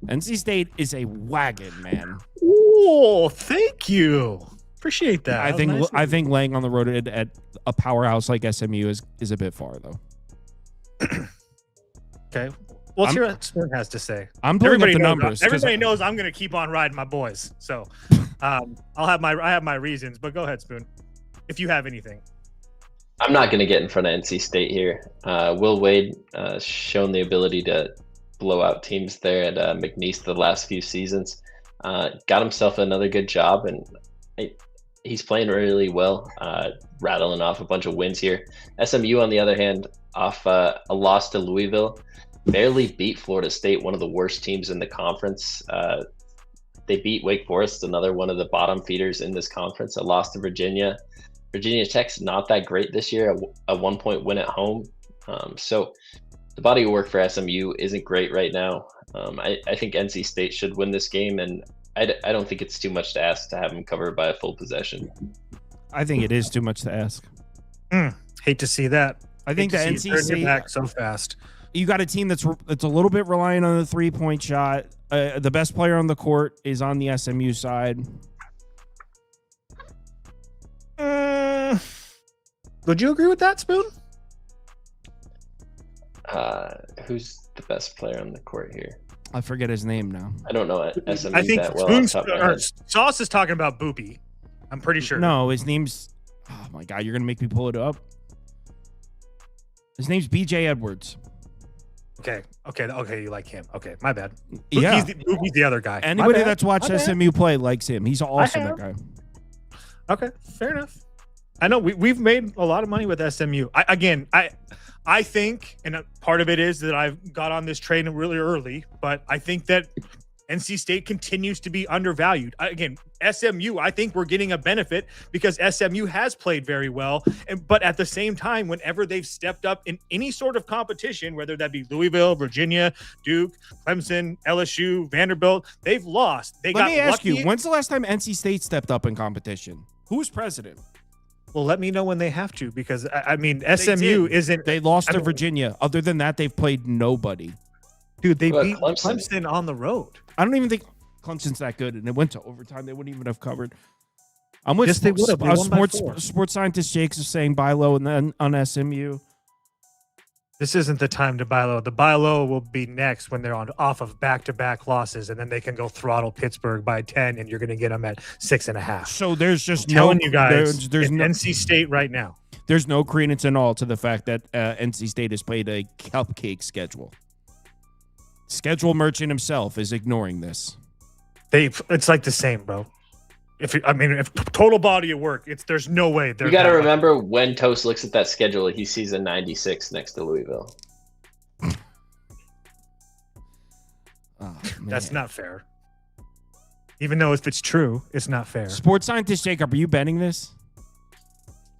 [SPEAKER 1] NC State is a wagon, man.
[SPEAKER 6] Oh, thank you. Appreciate that.
[SPEAKER 1] I think laying on the road at a powerhouse like SMU is a bit far, though.
[SPEAKER 6] Okay. Let's hear what Spoon has to say.
[SPEAKER 1] I'm pulling up the numbers.
[SPEAKER 6] Everybody knows I'm going to keep on riding my boys. So I have my reasons, but go ahead, Spoon, if you have anything.
[SPEAKER 5] I'm not going to get in front of NC State here. Will Wade shown the ability to blow out teams there at McNeese the last few seasons. Got himself another good job, and he's playing really well, rattling off a bunch of wins here. SMU, on the other hand, off a loss to Louisville, barely beat Florida State, one of the worst teams in the conference. They beat Wake Forest, another one of the bottom feeders in this conference. A loss to Virginia. Virginia Tech's not that great this year, a 1-point win at home. So the body of work for SMU isn't great right now. I think NC State should win this game, and I don't think it's too much to ask to have them covered by a full possession.
[SPEAKER 1] I think it is too much to ask.
[SPEAKER 6] Hate to see that.
[SPEAKER 1] I think the NC State
[SPEAKER 6] back so fast.
[SPEAKER 1] You got a team that's a little bit reliant on the 3-point shot. The best player on the court is on the SMU side.
[SPEAKER 6] Would you agree with that, Spoon?
[SPEAKER 5] Who's the best player on the court here?
[SPEAKER 1] I forget his name now.
[SPEAKER 5] I don't know SMU
[SPEAKER 6] I think
[SPEAKER 5] that well.
[SPEAKER 6] Sauce is talking about Boopy. I'm pretty sure.
[SPEAKER 1] No, his name's. Oh my God, you're gonna make me pull it up. His name's BJ Edwards.
[SPEAKER 6] Okay, you like him. Okay, my bad.
[SPEAKER 1] Yeah.
[SPEAKER 6] Boopy's the other guy.
[SPEAKER 1] Anybody that's watched SMU play likes him. He's awesome, that guy.
[SPEAKER 6] Okay, fair enough. I know we've made a lot of money with SMU. I think, and part of it is that I've got on this train really early, but I think that NC State continues to be undervalued. Again, SMU, I think we're getting a benefit because SMU has played very well. But at the same time, whenever they've stepped up in any sort of competition, whether that be Louisville, Virginia, Duke, Clemson, LSU, Vanderbilt, they've lost.
[SPEAKER 1] Let me ask you, when's the last time NC State stepped up in competition? Who's president?
[SPEAKER 6] Well, let me know when they have to, because SMU isn't.
[SPEAKER 1] They lost to Virginia. Other than that, they've played nobody.
[SPEAKER 6] Dude, they beat Clemson on the road.
[SPEAKER 1] I don't even think Clemson's that good, and it went to overtime. They wouldn't even have covered. I'm with sports scientist Jakes is saying buy low and then on SMU.
[SPEAKER 6] This isn't the time to buy low. The buy low will be next when they're off of back-to-back losses, and then they can go throttle Pittsburgh by 10, and you're going to get them at 6.5.
[SPEAKER 1] So there's just
[SPEAKER 6] telling you guys, there's no NC State right now.
[SPEAKER 1] There's no credence in all to the fact that NC State has played a cupcake schedule. Schedule merchant himself is ignoring this.
[SPEAKER 6] It's like the same, bro. if total body of work, there's no way.
[SPEAKER 5] You got to remember when Toast looks at that schedule, he sees a 96 next to Louisville.
[SPEAKER 1] Oh,
[SPEAKER 6] that's not fair. Even though if it's true, it's not fair.
[SPEAKER 1] Sports scientist Jacob, are you betting this?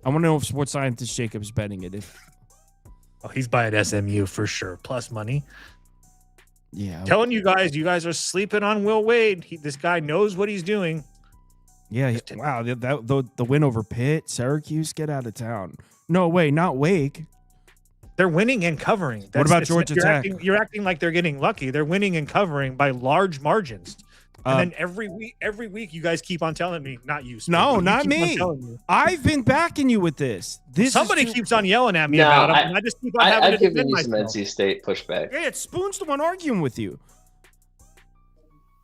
[SPEAKER 1] I want to know if sports scientist Jacob's betting it.
[SPEAKER 6] He's buying SMU for sure. Plus money.
[SPEAKER 1] Yeah.
[SPEAKER 6] Telling you guys are sleeping on Will Wade. This guy knows what he's doing.
[SPEAKER 1] Yeah. Wow. The win over Pitt, Syracuse, get out of town. No way, not Wake.
[SPEAKER 6] They're winning and covering.
[SPEAKER 1] What about Georgia Tech?
[SPEAKER 6] You're acting like they're getting lucky. They're winning and covering by large margins. And then every week, you guys keep on telling me, not you.
[SPEAKER 1] No, not me. I've been backing you with this.
[SPEAKER 6] Somebody keeps on yelling at me about it. And I just keep on having to defend myself.
[SPEAKER 5] I've given you some NC State pushback.
[SPEAKER 1] Yeah, Spoon's the one arguing with you.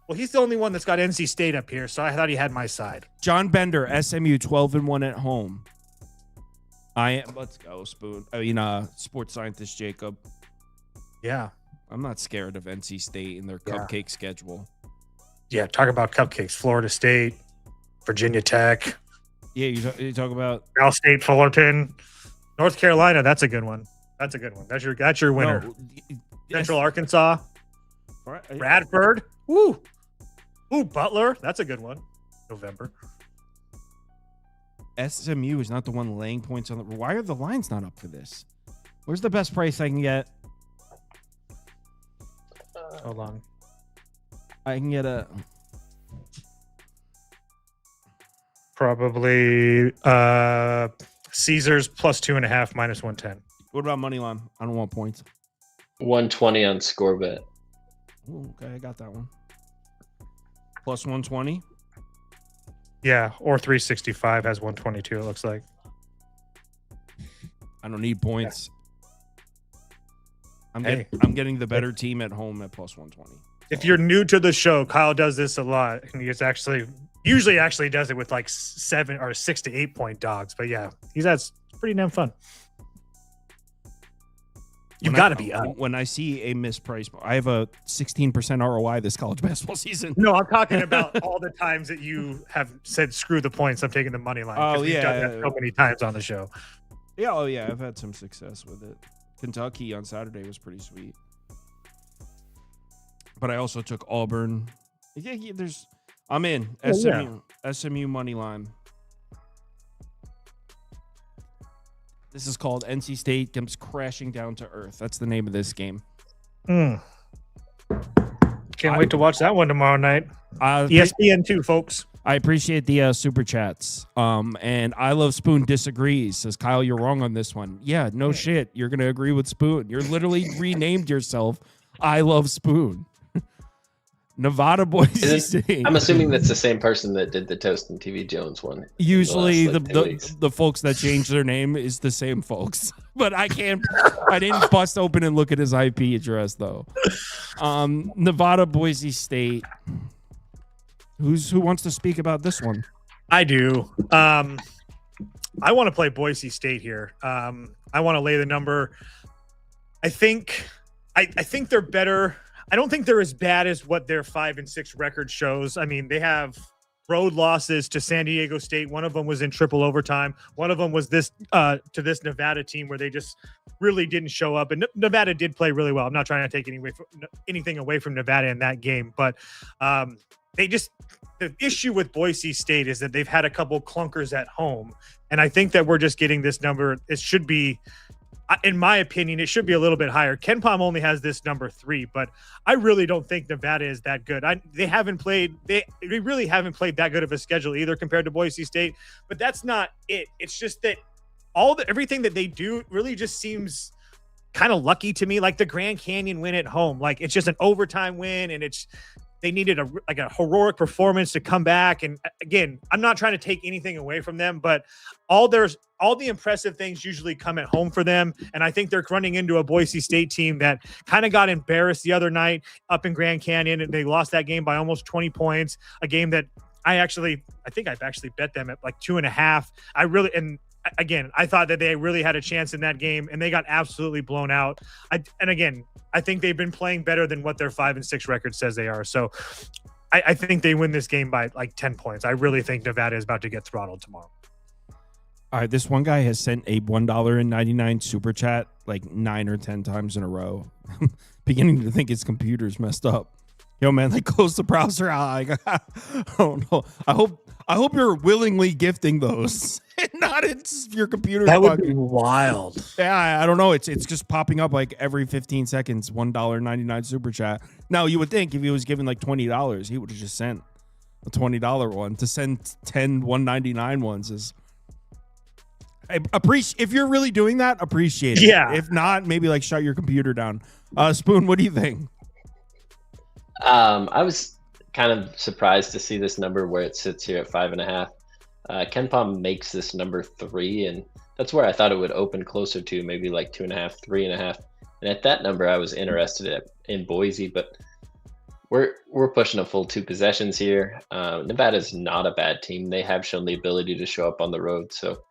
[SPEAKER 6] Well, he's the only one that's got NC State up here, so I thought he had my side.
[SPEAKER 1] John Bender, SMU 12-1 at home. Let's go, Spoon. Sports scientist Jacob.
[SPEAKER 6] Yeah.
[SPEAKER 1] I'm not scared of NC State and their cupcake schedule.
[SPEAKER 6] Yeah, talk about cupcakes. Florida State, Virginia Tech.
[SPEAKER 1] Yeah, you talk about
[SPEAKER 6] Cal State, Fullerton, North Carolina. That's a good one. That's your winner.
[SPEAKER 1] No,
[SPEAKER 6] Central Arkansas, Bradford. Woo, Butler. That's a good one. November.
[SPEAKER 1] SMU is not the one laying points on the. Why are the lines not up for this? Where's the best price I can get?
[SPEAKER 6] Hold on.
[SPEAKER 1] I can get a
[SPEAKER 6] probably Caesars plus 2.5 minus 110.
[SPEAKER 1] What about money line? I don't want points.
[SPEAKER 5] 120 on score bet.
[SPEAKER 1] Ooh, okay, I got that one. Plus 120.
[SPEAKER 6] Yeah, or 365 has 122. It looks like.
[SPEAKER 1] I don't need points.
[SPEAKER 6] Yeah.
[SPEAKER 1] I'm getting the better team at home at plus 120.
[SPEAKER 6] If you're new to the show, Kyle does this a lot, and he's usually does it with like 7 or 6 to 8 point dogs. But yeah, that's pretty damn fun. You've got to be up.
[SPEAKER 1] When I see a mispriced, I have a 16% ROI this college basketball season.
[SPEAKER 6] No, I'm talking about all the times that you have said screw the points. I'm taking the money line.
[SPEAKER 1] Oh yeah,
[SPEAKER 6] we've done that so many times on the show.
[SPEAKER 1] Yeah, oh yeah, I've had some success with it. Kentucky on Saturday was pretty sweet. But I also took Auburn. Yeah, I'm in. SMU money line. This is called NC State comes crashing down to earth. That's the name of this game.
[SPEAKER 6] Can't wait to watch that one tomorrow night. ESPN 2, folks.
[SPEAKER 1] I appreciate the super chats. And I Love Spoon disagrees. Says, Kyle, you're wrong on this one. Yeah, no shit. You're going to agree with Spoon. You're literally renamed yourself I Love Spoon. Nevada Boise State.
[SPEAKER 5] I'm assuming that's the same person that did the Toast and TV Jones one.
[SPEAKER 1] Usually the folks that change their name is the same folks. But I didn't bust open and look at his IP address though. Nevada Boise State. Who wants to speak about this one?
[SPEAKER 6] I do. I want to play Boise State here. I want to lay the number. I think they're better. I don't think they're as bad as what their 5-6 record shows. I mean, they have road losses to San Diego State. One of them was in triple overtime. One of them was to this Nevada team where they just really didn't show up. And Nevada did play really well. I'm not trying to take anything away from Nevada in that game, but the issue with Boise State is that they've had a couple clunkers at home. And I think that we're just getting this number. It should be, in my opinion, it should be a little bit higher. Ken Pom only has this number 3, but I really don't think Nevada is that good. They really haven't played that good of a schedule either compared to Boise State, but that's not it. It's just that everything that they do really just seems kind of lucky to me. Like the Grand Canyon win at home, like it's just an overtime win, and they needed a heroic performance to come back. And again, I'm not trying to take anything away from them, but all the impressive things usually come at home for them. And I think they're running into a Boise State team that kind of got embarrassed the other night up in Grand Canyon, and they lost that game by almost 20 points. A game that I think I've actually bet them at like 2.5. I thought that they really had a chance in that game, and they got absolutely blown out. I think they've been playing better than what their 5-6 record says they are. So I think they win this game by like 10 points. I really think Nevada is about to get throttled tomorrow.
[SPEAKER 1] All right, this one guy has sent a $1.99 super chat like 9 or 10 times in a row. I'm beginning to think his computer's messed up. Yo, man, like close the browser out. I don't know. I hope you're willingly gifting those, and not it's your computer.
[SPEAKER 6] That would be wild.
[SPEAKER 1] Yeah, I don't know. It's just popping up like every 15 seconds. $1.99 super chat. Now you would think if he was giving like $20, he would have just sent a $20 one. To send 10 $1.99 ones is. I appreciate if you're really doing that. Appreciate it.
[SPEAKER 6] Yeah.
[SPEAKER 1] If not, maybe like shut your computer down. Spoon, what do you think?
[SPEAKER 5] I was kind of surprised to see this number where it sits here at 5.5. Ken Pom makes this number 3, and that's where I thought it would open closer to, maybe like 2.5, 3.5. And at that number, I was interested in Boise, but we're pushing a full 2 possessions here. Nevada's not a bad team. They have shown the ability to show up on the road, so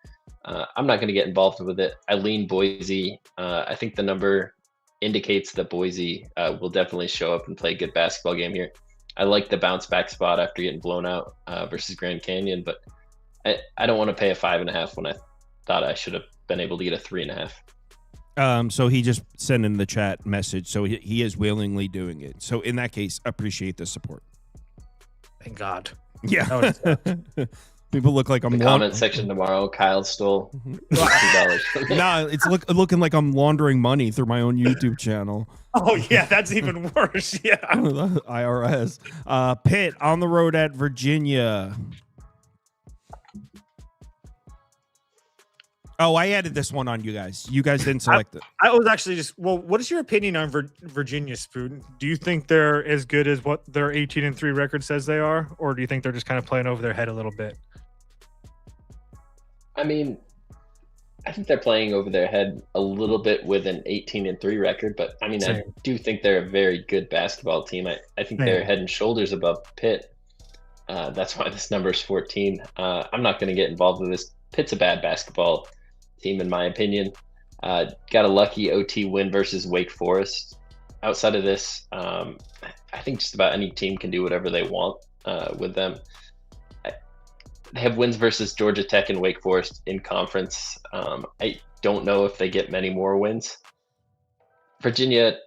[SPEAKER 5] I'm not going to get involved with it. I lean Boise. I think the number indicates that Boise will definitely show up and play a good basketball game here. I like the bounce back spot after getting blown out versus Grand Canyon, but I don't want to pay a 5.5 when I thought I should have been able to get a 3.5.
[SPEAKER 1] So he just sent in the chat message. So he is willingly doing it. So in that case, appreciate the support.
[SPEAKER 6] Thank God.
[SPEAKER 1] Yeah. People look like I'm.
[SPEAKER 5] The comment section tomorrow. Kyle stole $2.
[SPEAKER 1] No, it's looking like I'm laundering money through my own YouTube channel.
[SPEAKER 6] Oh yeah, that's even worse. Yeah.
[SPEAKER 1] IRS. Pitt on the road at Virginia. Oh, I added this one on you guys. You guys didn't select it.
[SPEAKER 6] I was actually just, what is your opinion on Virginia, Spoon? Do you think they're as good as what their 18-3 record says they are? Or do you think they're just kind of playing over their head a little bit?
[SPEAKER 5] I mean, I think they're playing over their head a little bit with an 18-3 record, but I mean,
[SPEAKER 6] Same.
[SPEAKER 5] I do think they're a very good basketball team. I think they're head and shoulders above Pitt. That's why this number is 14. I'm not going to get involved with this. Pitt's a bad basketball team, in my opinion. Got a lucky OT win versus Wake Forest. Outside of this, I think just about any team can do whatever they want with them. They have wins versus Georgia Tech and Wake Forest in conference. I don't know if they get many more wins. Virginia,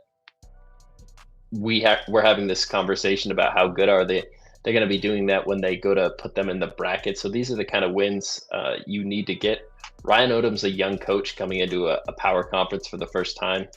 [SPEAKER 5] we're having this conversation about how good are they. They're going to be doing that when they go to put them in the bracket. So these are the kind of wins you need to get. Ryan Odom's a young coach coming into a power conference for the first time,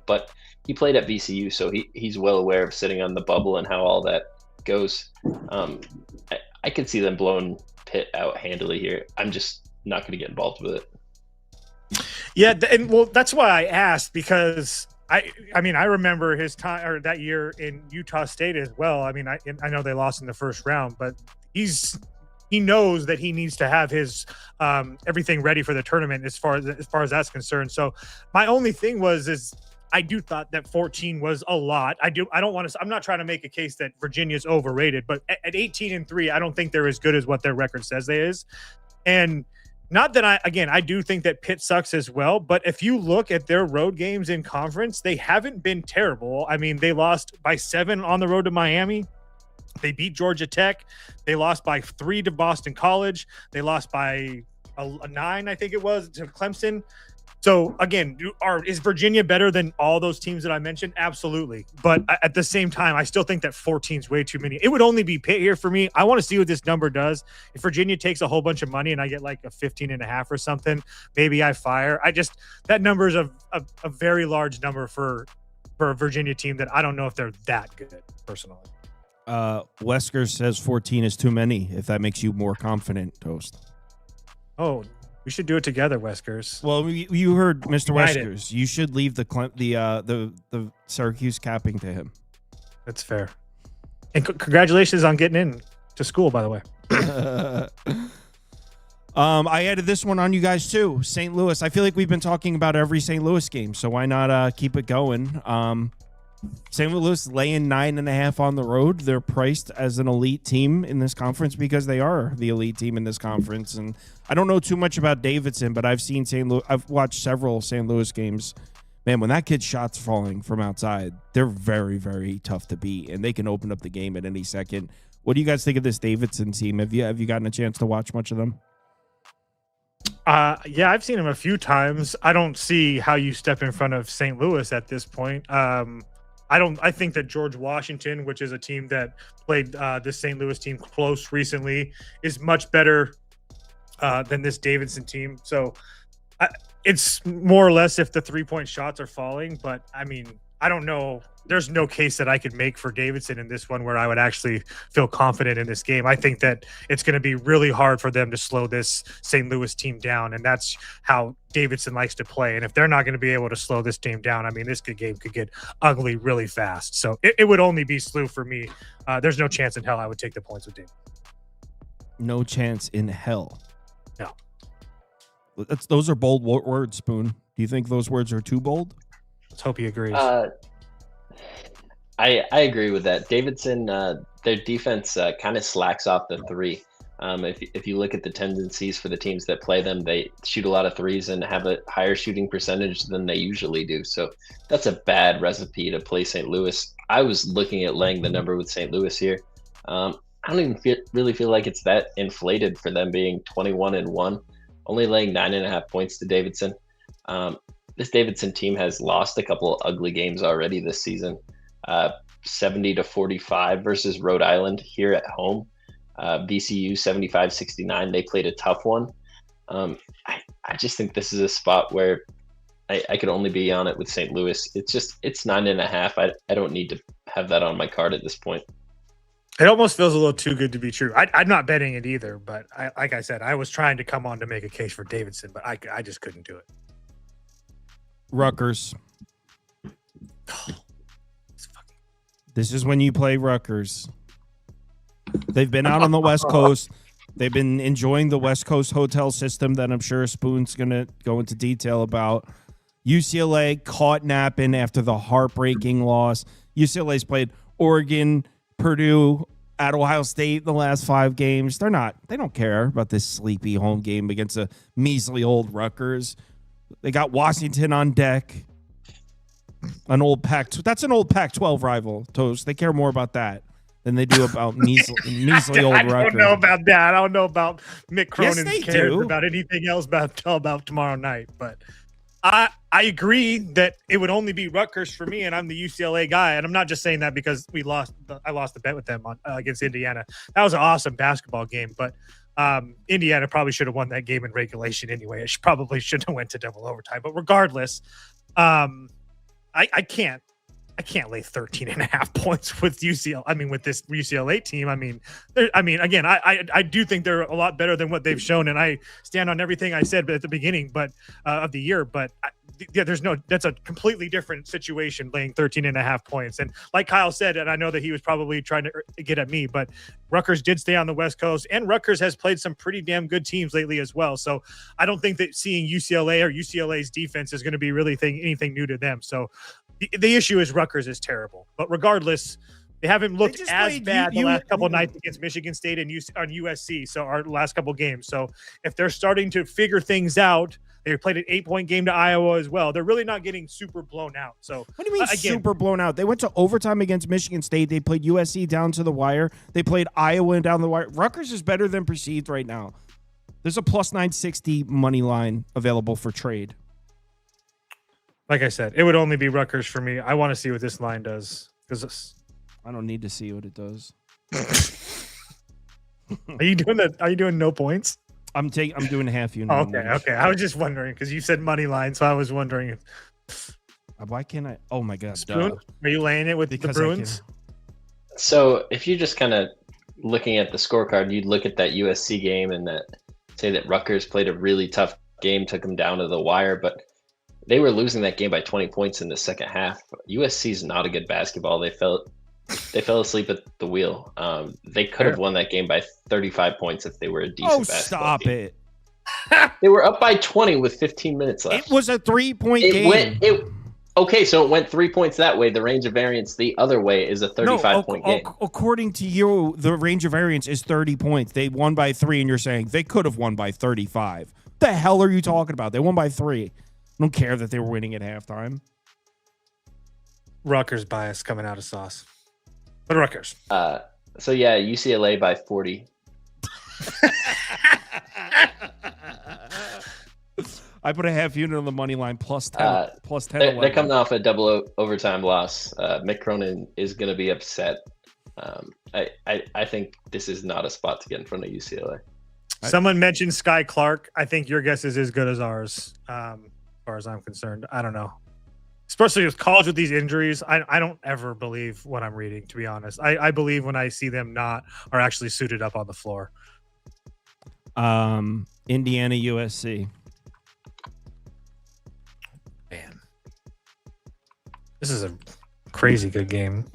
[SPEAKER 5] but he played at VCU, so he's well aware of sitting on the bubble and how all that goes. I could see them blowing Pitt out handily here. I'm just not going to get involved with it.
[SPEAKER 6] Yeah, and well, that's why I asked, because I mean, I remember his time or that year in Utah State as well. I mean, I know they lost in the first round, but he knows that he needs to have his everything ready for the tournament as far as that's concerned. So my only thing is I do thought that 14 was a lot. I'm not trying to make a case that Virginia's overrated, but at 18-3, I don't think they're as good as what their record says they is. And not that I do think that Pitt sucks as well, but if you look at their road games in conference, they haven't been terrible. I mean, they lost by 7 on the road to Miami. They beat Georgia Tech. They lost by 3 to Boston College. They lost by a 9, I think it was, to Clemson. So again, is Virginia better than all those teams that I mentioned? Absolutely. But at the same time, I still think that 14 is way too many. It would only be Pitt here for me. I want to see what this number does. If Virginia takes a whole bunch of money and I get like a 15.5 or something, maybe I fire. That number is a very large number for a Virginia team that I don't know if they're that good personally.
[SPEAKER 1] Wesker says 14 is too many. If that makes you more confident, Toast.
[SPEAKER 6] Oh, we should do it together, Weskers.
[SPEAKER 1] Well, you heard Mr. Weskers. You should leave the Syracuse capping to him.
[SPEAKER 6] That's fair. And congratulations on getting in to school, by the way.
[SPEAKER 1] I added this one on you guys too. St. Louis. I feel like we've been talking about every St. Louis game, so why not keep it going? St. Louis laying 9.5 on the road. They're priced as an elite team in this conference because they are the elite team in this conference. And I don't know too much about Davidson, but I've seen St. Louis. I've watched several St. Louis games. man, when that kid's shots falling from outside, they're very, very tough to beat, and they can open up the game at any second. What do you guys think of this Davidson team? Have you gotten a chance to watch much of them?
[SPEAKER 6] Yeah, I've seen him a few times. I don't see how you step in front of St. Louis at this point. I think that George Washington, which is a team that played this St. Louis team close recently, is much better than this Davidson team. So it's more or less if the 3-point shots are falling. But I mean, I don't know. There's no case that I could make for Davidson in this one where I would actually feel confident in this game. I think that it's going to be really hard for them to slow this St. Louis team down, and that's how Davidson likes to play. And if they're not going to be able to slow this team down, I mean, this game could get ugly really fast. So it would only be SLU for me. There's no chance in hell I would take the points with Davidson.
[SPEAKER 1] No chance in hell.
[SPEAKER 6] No.
[SPEAKER 1] Those are bold words, Spoon. Do you think those words are too bold?
[SPEAKER 6] Let's hope he agrees.
[SPEAKER 5] I agree with that. Davidson, their defense kind of slacks off the three. If you look at the tendencies for the teams that play them, they shoot a lot of threes and have a higher shooting percentage than they usually do. So that's a bad recipe to play St. Louis. I was looking at laying the number with St. Louis here. I don't even really feel like it's that inflated for them being 21-1, only laying 9.5 points to Davidson. This Davidson team has lost a couple ugly games already this season. 70-45 versus Rhode Island here at home. VCU 75-69. They played a tough one. I just think this is a spot where I could only be on it with St. Louis. It's 9.5. I don't need to have that on my card at this point.
[SPEAKER 6] It almost feels a little too good to be true. I'm not betting it either, but like I said, I was trying to come on to make a case for Davidson, but I just couldn't do it.
[SPEAKER 1] Rutgers. This is when you play Rutgers. They've been out on the West Coast. They've been enjoying the West Coast hotel system that I'm sure Spoon's going to go into detail about. UCLA caught napping after the heartbreaking loss. UCLA's played Oregon, Purdue, at Ohio State the last 5 games. They don't care about this sleepy home game against a measly old Rutgers. They got Washington on deck. That's an old Pac-12 rival, Toast. They care more about that than they do about measly old Rutgers.
[SPEAKER 6] I don't know about that. I don't know about Mick Cronin's
[SPEAKER 1] Yes,
[SPEAKER 6] cares about anything else about tomorrow night. But I agree that it would only be Rutgers for me, and I'm the UCLA guy. And I'm not just saying that because I lost the bet with them against Indiana. That was an awesome basketball game, but Indiana probably should have won that game in regulation anyway. It probably shouldn't have went to double overtime. But regardless, I can't lay 13.5 points with UCLA. I mean, with this UCLA team, again, I do think they're a lot better than what they've shown, and I stand on everything I said at the beginning, of the year. But that's a completely different situation, laying 13.5 points. And like Kyle said, and I know that he was probably trying to get at me, but Rutgers did stay on the West Coast, and Rutgers has played some pretty damn good teams lately as well. So I don't think that seeing UCLA or UCLA's defense is going to be really anything new to them. So the issue is Rutgers is terrible, but regardless, they haven't looked as bad the last couple of nights against Michigan State and on USC. So our last couple games. So if they're starting to figure things out, they played an 8-point game to Iowa as well. They're really not getting super blown out. So
[SPEAKER 1] what do you mean super blown out? They went to overtime against Michigan State. They played USC down to the wire. They played Iowa down the wire. Rutgers is better than perceived right now. There's a plus 960 money line available for trade.
[SPEAKER 6] Like I said, it would only be Rutgers for me. I want to see what this line does because
[SPEAKER 1] I don't need to see what it does.
[SPEAKER 6] Are you doing no points?
[SPEAKER 1] I'm doing half unit.
[SPEAKER 6] Okay. I was just wondering because you said money line, so I was wondering.
[SPEAKER 1] Why can't I? Oh my God!
[SPEAKER 6] Spoon? Are you laying it with the Bruins?
[SPEAKER 5] So if you're just kind of looking at the scorecard, you'd look at that USC game and say that Rutgers played a really tough game, took them down to the wire, but they were losing that game by 20 points in the second half. USC is not a good basketball. They fell asleep at the wheel. They could have won that game by 35 points if they were a decent basketball team.
[SPEAKER 1] Stop it.
[SPEAKER 5] They were up by 20 with 15 minutes left.
[SPEAKER 1] It was a 3-point game.
[SPEAKER 5] Okay, so it went 3 points that way. The range of variance the other way is a 35-point game.
[SPEAKER 1] According to you, the range of variance is 30 points. They won by 3, and you're saying they could have won by 35. What the hell are you talking about? They won by 3. I don't care that they were winning at halftime.
[SPEAKER 6] Rutgers bias coming out of Sauce. But Rutgers.
[SPEAKER 5] So yeah, UCLA by 40.
[SPEAKER 1] I put a half unit on the money line plus 10. Plus 10.
[SPEAKER 5] They're coming off a double overtime loss. Mick Cronin is going to be upset. I think this is not a spot to get in front of UCLA.
[SPEAKER 6] Someone mentioned Sky Clark. I think your guess is as good as ours, as far as I'm concerned. I don't know. Especially with college with these injuries, I don't ever believe what I'm reading, to be honest. I believe when I see them are actually suited up on the floor.
[SPEAKER 1] Indiana, USC.
[SPEAKER 6] Man. This is a crazy good game.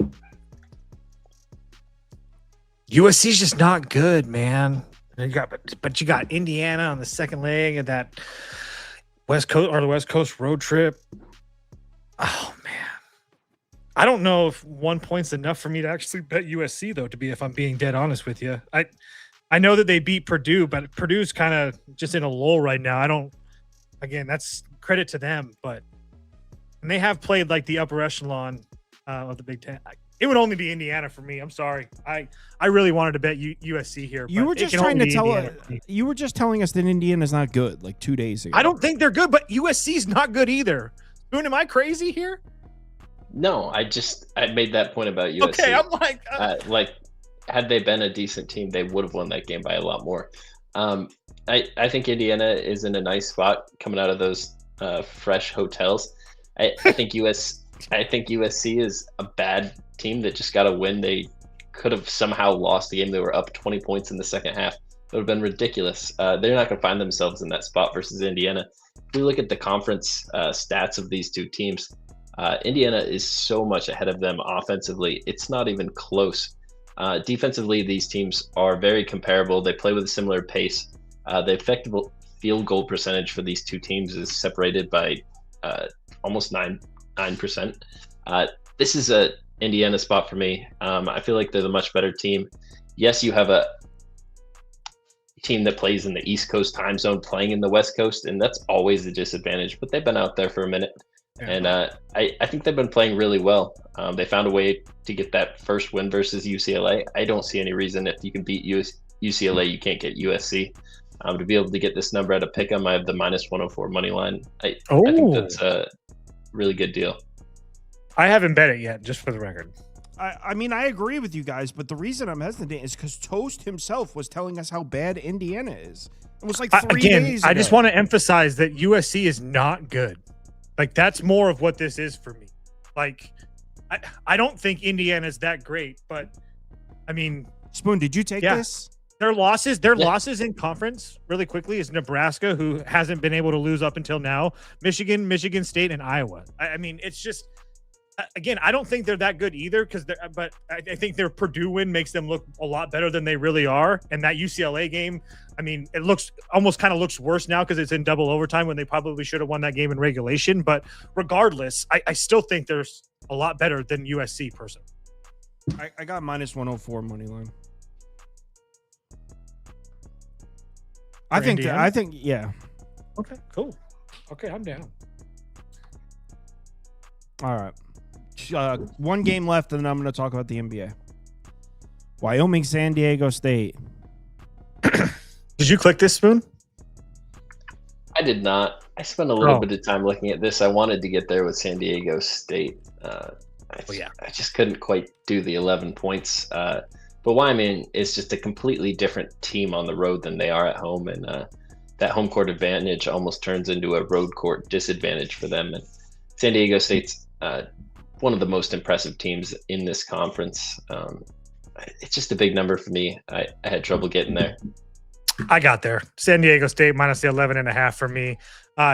[SPEAKER 6] USC's just not good, man. But you got Indiana on the second leg of that West Coast road trip. Oh man, I don't know if 1 point's enough for me to actually bet USC though. If I'm being dead honest with you, I know that they beat Purdue, but Purdue's kind of just in a lull right now. Again, that's credit to them, and they have played like the upper echelon of the Big Ten. It would only be Indiana for me. I'm sorry. I really wanted to bet USC here.
[SPEAKER 1] You were just trying to you were just telling us that Indiana's not good like 2 days ago.
[SPEAKER 6] I don't think they're good, but USC's not good either. Spoon, am I crazy here?
[SPEAKER 5] No, I made that point about USC.
[SPEAKER 6] Okay, I'm like,
[SPEAKER 5] had they been a decent team, they would have won that game by a lot more. I think Indiana is in a nice spot coming out of those fresh hotels. I think USC is a bad team that just got a win. They could have somehow lost the game. They were up 20 points in the second half. It would have been ridiculous. They're not going to find themselves in that spot versus Indiana. If we look at the conference stats of these two teams, Indiana is so much ahead of them offensively. It's not even close. Defensively, these teams are very comparable. They play with a similar pace. The effective field goal percentage for these two teams is separated by almost 9%. This is a Indiana spot for me. I feel like they're the much better team. Yes, you have a team that plays in the East Coast time zone playing in the West Coast, and that's always a disadvantage, but they've been out there for a minute. Yeah. And I think they've been playing really well. They found a way to get that first win versus UCLA. I don't see any reason if you can beat UCLA, you can't get USC. To be able to get this number at a pick'em, I have the minus 104 money line. I think that's a really good deal.
[SPEAKER 6] I haven't bet it yet, just for the record.
[SPEAKER 1] I mean, I agree with you guys, but the reason I'm hesitant is because Toast himself was telling us how bad Indiana is. It was like 3 days ago.
[SPEAKER 6] I just want to emphasize that USC is not good. Like, that's more of what this is for me. Like, I don't think Indiana's that great, but I mean,
[SPEAKER 1] Spoon, did you take this?
[SPEAKER 6] Their losses in conference really quickly is Nebraska, who hasn't been able to lose up until now, Michigan State, and Iowa. I mean, it's just, again, I don't think they're that good either, but I think their Purdue win makes them look a lot better than they really are. And that UCLA game, I mean, it almost kind of looks worse now because it's in double overtime when they probably should have won that game in regulation. But regardless, I still think they're a lot better than USC personally.
[SPEAKER 1] I got minus 104 money line. I think, yeah.
[SPEAKER 6] Okay, cool. Okay, I'm down.
[SPEAKER 1] All right. One game left, and then I'm going to talk about the NBA. Wyoming, San Diego State.
[SPEAKER 6] Did you click this, Spoon?
[SPEAKER 5] I did not. I spent a little bit of time looking at this. I wanted to get there with San Diego State. I just couldn't quite do the 11 points. But Wyoming is just a completely different team on the road than they are at home, and that home court advantage almost turns into a road court disadvantage for them. And San Diego State's one of the most impressive teams in this conference. It's just a big number for me. I had trouble getting there.
[SPEAKER 6] I got there. San Diego State minus the 11.5 for me.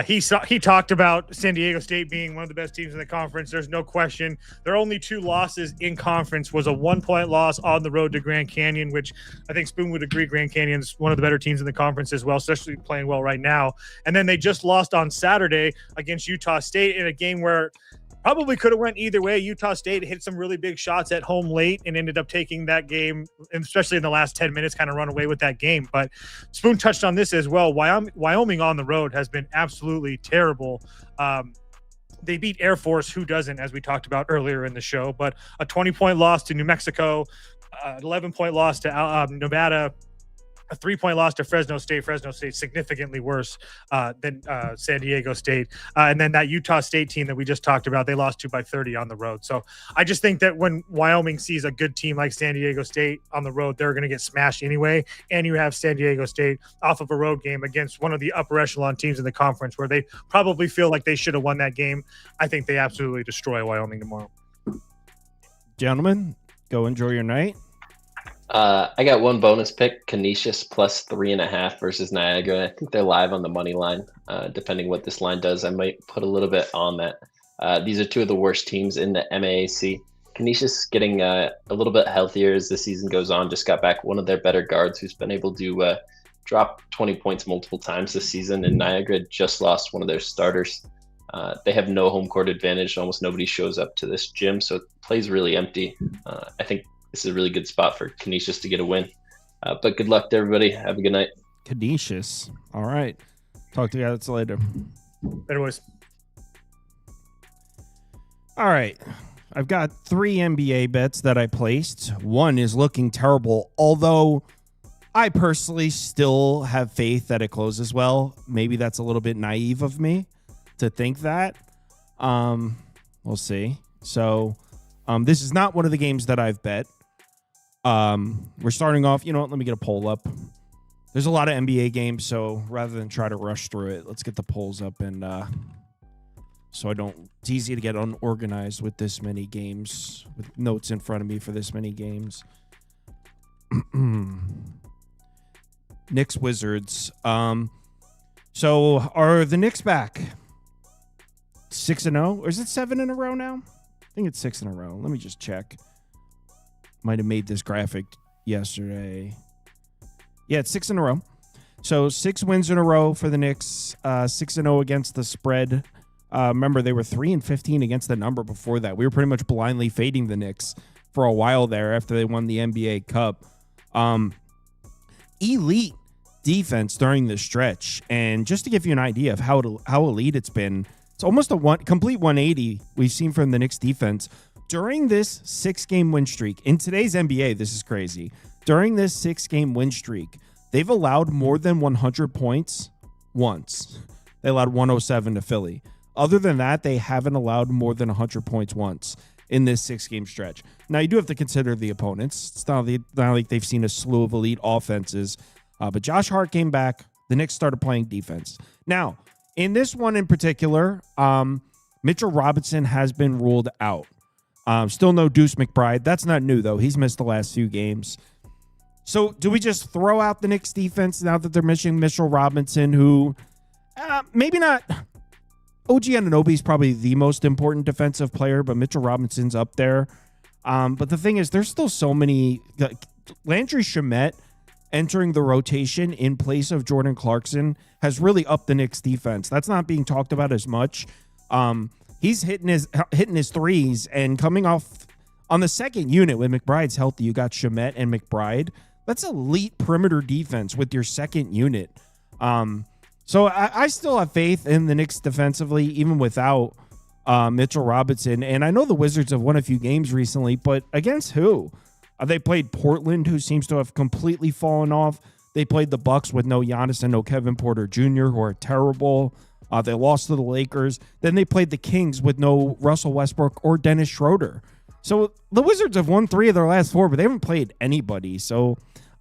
[SPEAKER 6] He talked about San Diego State being one of the best teams in the conference. There's no question. Their only 2 losses in conference was a 1-point loss on the road to Grand Canyon, which I think Spoon would agree Grand Canyon's one of the better teams in the conference as well, especially playing well right now. And then they just lost on Saturday against Utah State in a game where probably could have went either way. Utah State hit some really big shots at home late and ended up taking that game, and especially in the last 10 minutes, kind of run away with that game. But Spoon touched on this as well. Wyoming on the road has been absolutely terrible. they beat Air Force, who doesn't, as we talked about earlier in the show, but a 20-point loss to New Mexico, an 11-point loss to Nevada, a 3-point loss to Fresno State significantly worse than San Diego State. And then that Utah State team that we just talked about, they lost to by 30 on the road. So I just think that when Wyoming sees a good team like San Diego State on the road, they're going to get smashed anyway. And you have San Diego State off of a road game against one of the upper echelon teams in the conference where they probably feel like they should have won that game. I think they absolutely destroy Wyoming tomorrow.
[SPEAKER 1] Gentlemen, go enjoy your night.
[SPEAKER 5] I got one bonus pick, Canisius plus 3.5 versus Niagara. I think they're live on the money line. Depending what this line does, I might put a little bit on that. These are two of the worst teams in the MAAC. Canisius getting a little bit healthier as the season goes on. Just got back one of their better guards who's been able to drop 20 points multiple times this season. And Niagara just lost one of their starters. They have no home court advantage. Almost nobody shows up to this gym, so it plays really empty. I think this is a really good spot for Canisius to get a win. But good luck to everybody. Have a good night.
[SPEAKER 1] Canisius. All right. Talk to you guys later.
[SPEAKER 6] Later, boys.
[SPEAKER 1] All right. I've got 3 NBA bets that I placed. One is looking terrible, although I personally still have faith that it closes well. Maybe that's a little bit naive of me to think that. We'll see. So this is not one of the games that I've bet. We're starting off, you know what, let me get a poll up. There's a lot of NBA games, so rather than try to rush through it, let's get the polls up and so it's easy to get unorganized with this many games, with notes in front of me for this many games. Knicks Wizards. So are the Knicks back? 6-0? Or is it 7 in a row now? I think it's 6 in a row. Let me just check. Might have made this graphic yesterday. Yeah, it's 6 in a row. So 6 wins in a row for the Knicks. 6-0 against the spread. Remember, they were 3-15 against the number before that. We were pretty much blindly fading the Knicks for a while there after they won the NBA Cup. Elite defense during the stretch. And just to give you an idea of how elite it's been, it's almost a complete 180 we've seen from the Knicks defense. During this 6-game win streak, in today's NBA, this is crazy. During this 6-game win streak, they've allowed more than 100 points once. They allowed 107 to Philly. Other than that, they haven't allowed more than 100 points once in this 6-game stretch. Now, you do have to consider the opponents. It's not like they've seen a slew of elite offenses. But Josh Hart came back. The Knicks started playing defense. Now, in this one in particular, Mitchell Robinson has been ruled out. Still no Deuce McBride. That's not new, though. He's missed the last few games. So do we just throw out the Knicks defense now that they're missing Mitchell Robinson, who maybe not... OG Anunoby is probably the most important defensive player, but Mitchell Robinson's up there. But the thing is, there's still so many... Landry Shamet entering the rotation in place of Jordan Clarkson has really upped the Knicks defense. That's not being talked about as much. He's hitting his threes and coming off on the second unit when McBride's healthy. You got Shamet and McBride. That's elite perimeter defense with your second unit. So I still have faith in the Knicks defensively, even without Mitchell Robinson. And I know the Wizards have won a few games recently, but against who? They played Portland, who seems to have completely fallen off. They played the Bucks with no Giannis and no Kevin Porter Jr., who are terrible. They lost to the Lakers. Then they played the Kings with no Russell Westbrook or Dennis Schroeder. So the Wizards have won 3 of their last 4, but they haven't played anybody. So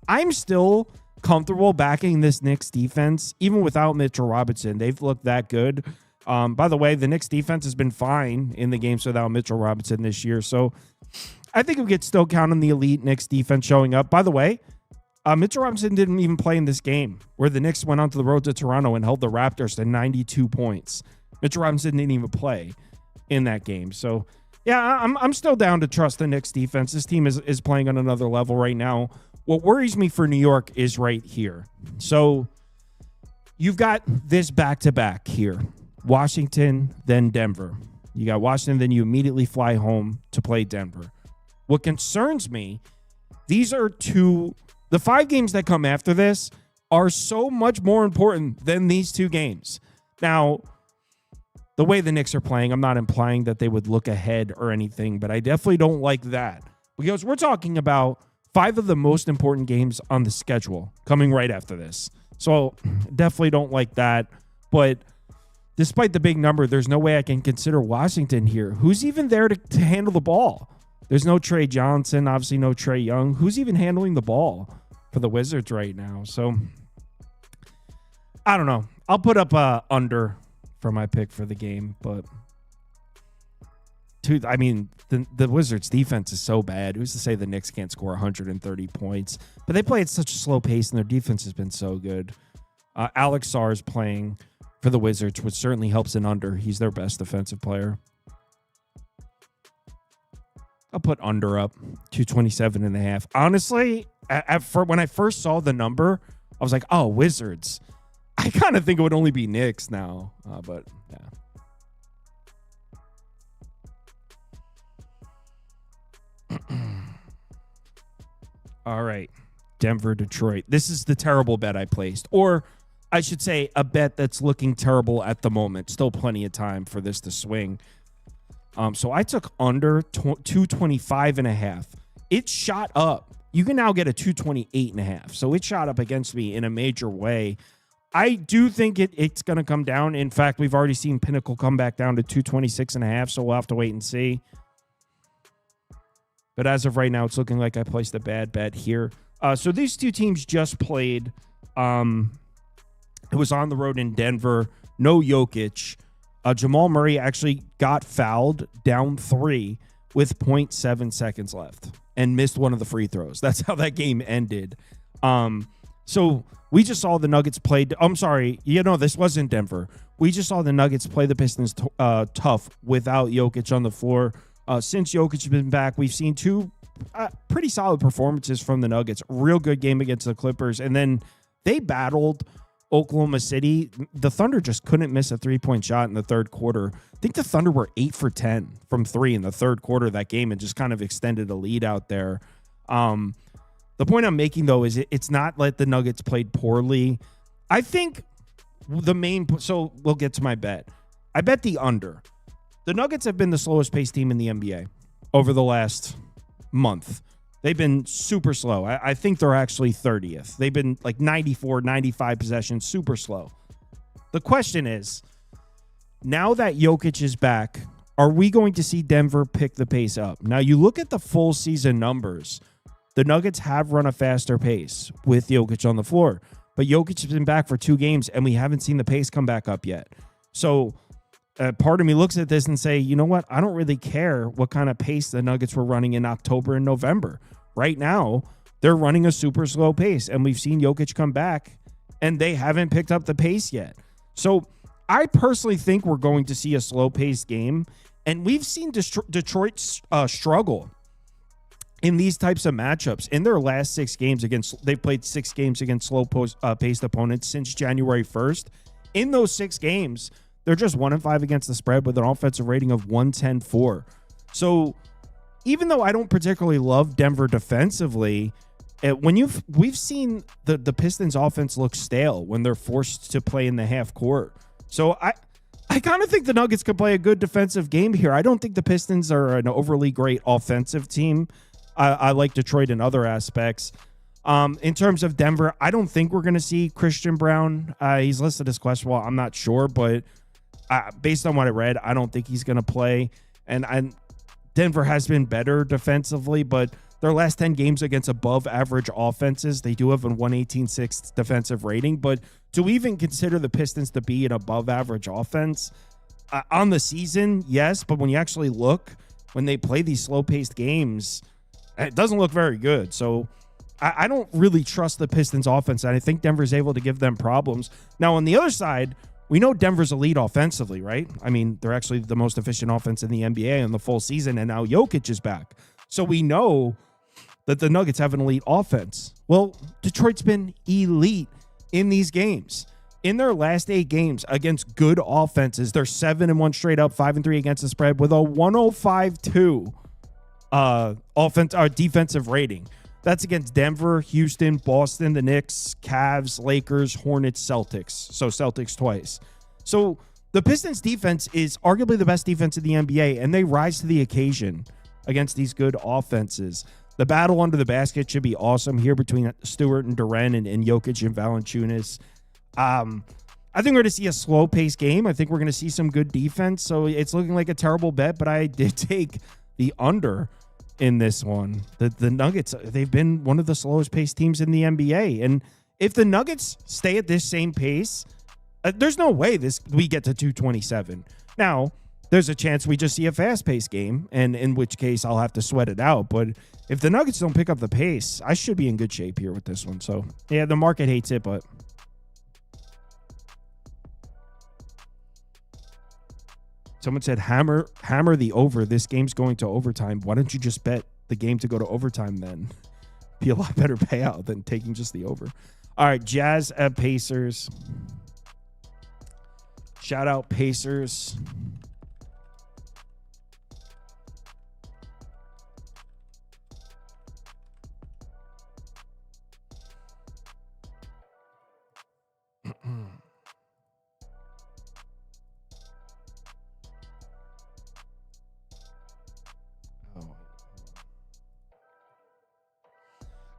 [SPEAKER 1] I'm still comfortable backing this Knicks defense, even without Mitchell Robinson. They've looked that good. By the way, the Knicks defense has been fine in the games without Mitchell Robinson this year. So I think we could still count on the elite Knicks defense showing up. By the way, Mitchell Robinson didn't even play in this game where the Knicks went onto the road to Toronto and held the Raptors to 92 points. Mitchell Robinson didn't even play in that game. So, yeah, I'm still down to trust the Knicks defense. This team is playing on another level right now. What worries me for New York is right here. So you've got this back-to-back here. Washington, then Denver. You got Washington, then you immediately fly home to play Denver. What concerns me, these are the 5 games that come after this are so much more important than these 2 games. Now, the way the Knicks are playing, I'm not implying that they would look ahead or anything, but I definitely don't like that. Because we're talking about 5 of the most important games on the schedule coming right after this. So definitely don't like that. But despite the big number, there's no way I can consider Washington here. Who's even there to handle the ball? There's no Trey Johnson, obviously no Trae Young. Who's even handling the ball for the Wizards right now? So I don't know. I'll put up under for my pick for the game, but the Wizards defense is so bad. Who's to say the Knicks can't score 130 points? But they play at such a slow pace, and their defense has been so good. Alex Sarr is playing for the Wizards, which certainly helps an under. He's their best defensive player. I'll put under up 227.5. Honestly, when I first saw the number, I was like, oh, Wizards. I kind of think it would only be Knicks now, but yeah. All right, Denver, Detroit. This is the terrible bet I placed, or I should say a bet that's looking terrible at the moment. Still plenty of time for this to swing. So I took under 225.5. It shot up. You can now get a 228.5. So it shot up against me in a major way. I do think it's going to come down. In fact, we've already seen Pinnacle come back down to 226.5, so we'll have to wait and see. But as of right now, it's looking like I placed a bad bet here. So these two teams just played. It was on the road in Denver. No Jokic. Jamal Murray actually got fouled down 3 with 0.7 seconds left and missed one of the free throws. That's how that game ended. So we just saw the Nuggets play. I'm sorry. This wasn't Denver. We just saw the Nuggets play the Pistons tough without Jokic on the floor. Since Jokic has been back, we've seen 2 pretty solid performances from the Nuggets. Real good game against the Clippers. And then they battled Oklahoma City. The Thunder just couldn't miss a 3-point shot in the third quarter. I think the Thunder were 8 for 10 from 3 in the third quarter of that game and just kind of extended a lead out there. The point I'm making, though, is it's not like the Nuggets played poorly. I think so we'll get to my bet. I bet the under. The Nuggets have been the slowest paced team in the NBA over the last month. They've been super slow. I think they're actually 30th. They've been like 94, 95 possessions, super slow. The question is, now that Jokic is back, are we going to see Denver pick the pace up? Now, you look at the full season numbers. The Nuggets have run a faster pace with Jokic on the floor. But Jokic has been back for 2 games, and we haven't seen the pace come back up yet. So part of me looks at this and say, you know what? I don't really care what kind of pace the Nuggets were running in October and November. Right now, they're running a super slow pace, and we've seen Jokic come back, and they haven't picked up the pace yet. So I personally think we're going to see a slow-paced game, and we've seen Detroit struggle in these types of matchups. In their last 6 games they've played 6 games against slow-paced opponents since January 1st. In those 6 games, they're just 1-5 against the spread with an offensive rating of 110.4. So even though I don't particularly love Denver defensively, we've seen the Pistons offense look stale when they're forced to play in the half court. So I kind of think the Nuggets could play a good defensive game here. I don't think the Pistons are an overly great offensive team. I like Detroit in other aspects. In terms of Denver, I don't think we're going to see Christian Brown. He's listed as questionable. I'm not sure, but based on what I read, I don't think he's going to play. And Denver has been better defensively, but their last 10 games against above average offenses, they do have a 118.6 defensive rating. But to even consider the Pistons to be an above average offense on the season, yes. But when you actually look, when they play these slow paced games, it doesn't look very good. So I don't really trust the Pistons offense. And I think Denver's able to give them problems. Now, on the other side, we know Denver's elite offensively, right? I mean, they're actually the most efficient offense in the NBA in the full season, and now Jokic is back. So we know that the Nuggets have an elite offense. Well, Detroit's been elite in these games. In their last 8 games against good offenses, they're 7-1 straight up, 5-3 against the spread with a 105.2 defensive rating. That's against Denver, Houston, Boston, the Knicks, Cavs, Lakers, Hornets, Celtics. So Celtics twice. So The Pistons defense is arguably the best defense in the NBA, and they rise to the occasion against these good offenses. The battle under the basket should be awesome here between Stewart and Duren and Jokic and Valanciunas. I think we're going to see a slow-paced game. I think we're going to see some good defense. So it's looking like a terrible bet, but I did take the under in this one. The Nuggets, they've been one of the slowest-paced teams in the NBA. And if the Nuggets stay at this same pace, there's no way we get to 227. Now, there's a chance we just see a fast-paced game, and in which case I'll have to sweat it out. But if the Nuggets don't pick up the pace, I should be in good shape here with this one. So, yeah, the market hates it, but... Someone said, hammer the over. This game's going to overtime. Why don't you just bet the game to go to overtime then? Be a lot better payout than taking just the over. All right, Jazz at Pacers. Shout out Pacers.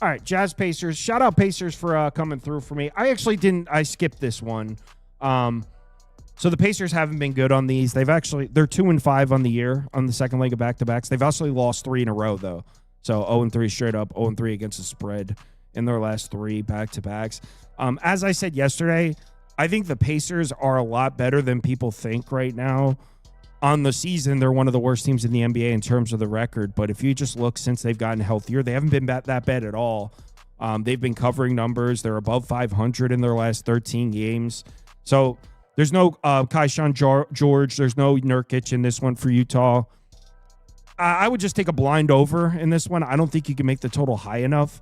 [SPEAKER 1] All right, Jazz Pacers. Shout out Pacers for coming through for me. I skipped this one. So the Pacers haven't been good on these. They're 2-5 on the year on the second leg of back-to-backs. They've actually lost 3 in a row, though. So 0-3 straight up, 0-3 against the spread in their last 3 back-to-backs. As I said yesterday, I think the Pacers are a lot better than people think right now. On the season, they're one of the worst teams in the NBA in terms of the record. But if you just look since they've gotten healthier, they haven't been that bad at all. They've been covering numbers. They're above 500 in their last 13 games. So there's no Kaishan George. There's no Nurkic in this one for Utah. I would just take a blind over in this one. I don't think you can make the total high enough.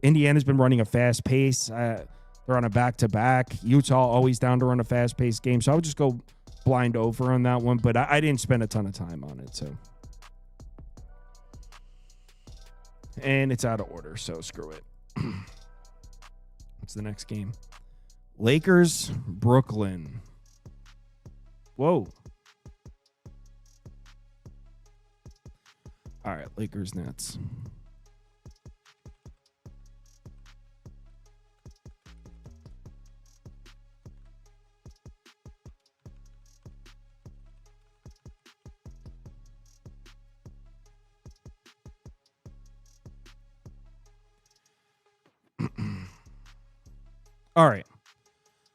[SPEAKER 1] Indiana's been running a fast pace. They're on a back-to-back. Utah always down to run a fast-paced game. So I would just go blind over on that one, but I didn't spend a ton of time on it. So, and it's out of order, so screw it. What's the next game? Lakers, Brooklyn. Whoa. All right, Lakers, Nets. All right.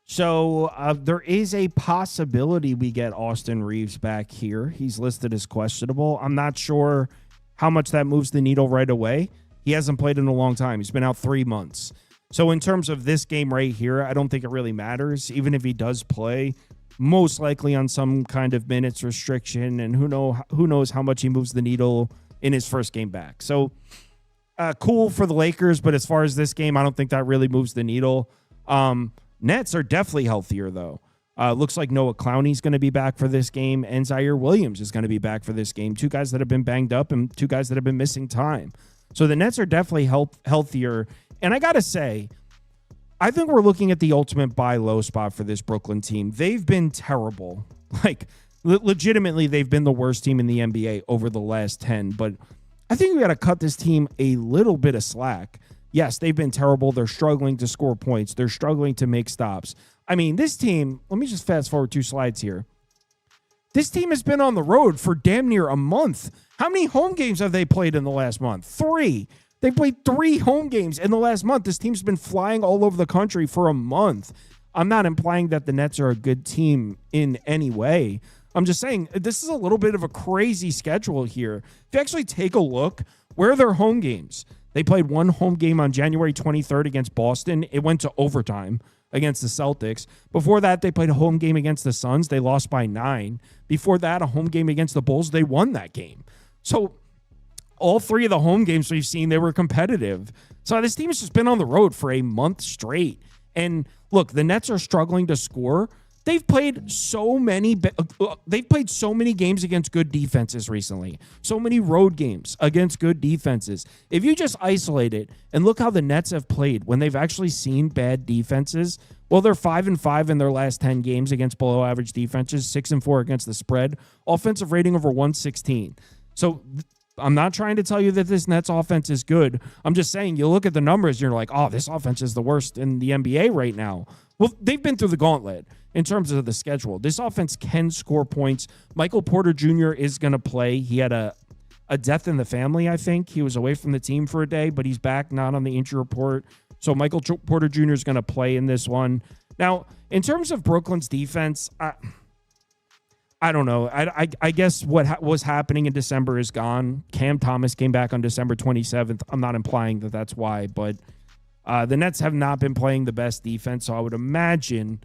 [SPEAKER 1] So there is a possibility we get Austin Reeves back here. He's listed as questionable. I'm not sure how much that moves the needle right away. He hasn't played in a long time. He's been out 3 months. So in terms of this game right here, I don't think it really matters. Even if he does play, most likely on some kind of minutes restriction, and who knows how much he moves the needle in his first game back. So cool for the Lakers, but as far as this game, I don't think that really moves the needle. Nets are definitely healthier, though. Looks like Noah Clowney's going to be back for this game, and Zaire Williams is going to be back for this game. 2 guys that have been banged up and 2 guys that have been missing time. So the Nets are definitely healthier. And I got to say, I think we're looking at the ultimate buy low spot for this Brooklyn team. They've been terrible. Like, legitimately, they've been the worst team in the NBA over the last 10. But I think we got to cut this team a little bit of slack. Yes, they've been terrible. They're struggling to score points. They're struggling to make stops. I mean, this team, let me just fast forward 2 slides here. This team has been on the road for damn near a month. How many home games have they played in the last month? 3. They played 3 home games in the last month. This team's been flying all over the country for a month. I'm not implying that the Nets are a good team in any way. I'm just saying this is a little bit of a crazy schedule here. If you actually take a look, where are their home games? They played 1 home game on January 23rd against Boston. It went to overtime against the Celtics. Before that, they played a home game against the Suns. They lost by 9. Before that, a home game against the Bulls. They won that game. So all 3 of the home games we've seen, they were competitive. So this team has just been on the road for a month straight. And look, the Nets are struggling to score. They've played so many games against good defenses recently. So many road games against good defenses. If you just isolate it and look how the Nets have played when they've actually seen bad defenses, Well, they're 5-5 in their last 10 games against below average defenses, 6-4 against the spread, offensive rating over 116. So I'm not trying to tell you that this Nets offense is good. I'm just saying you look at the numbers and you're like, oh, this offense is the worst in the NBA right now. Well, they've been through the gauntlet in terms of the schedule. This offense can score points. Michael Porter Jr. is going to play. He had a death in the family, I think. He was away from the team for a day, but he's back, not on the injury report. So Michael Porter Jr. is going to play in this one. Now, in terms of Brooklyn's defense, I don't know. I guess what was happening in December is gone. Cam Thomas came back on December 27th. I'm not implying that that's why, but the Nets have not been playing the best defense, so I would imagine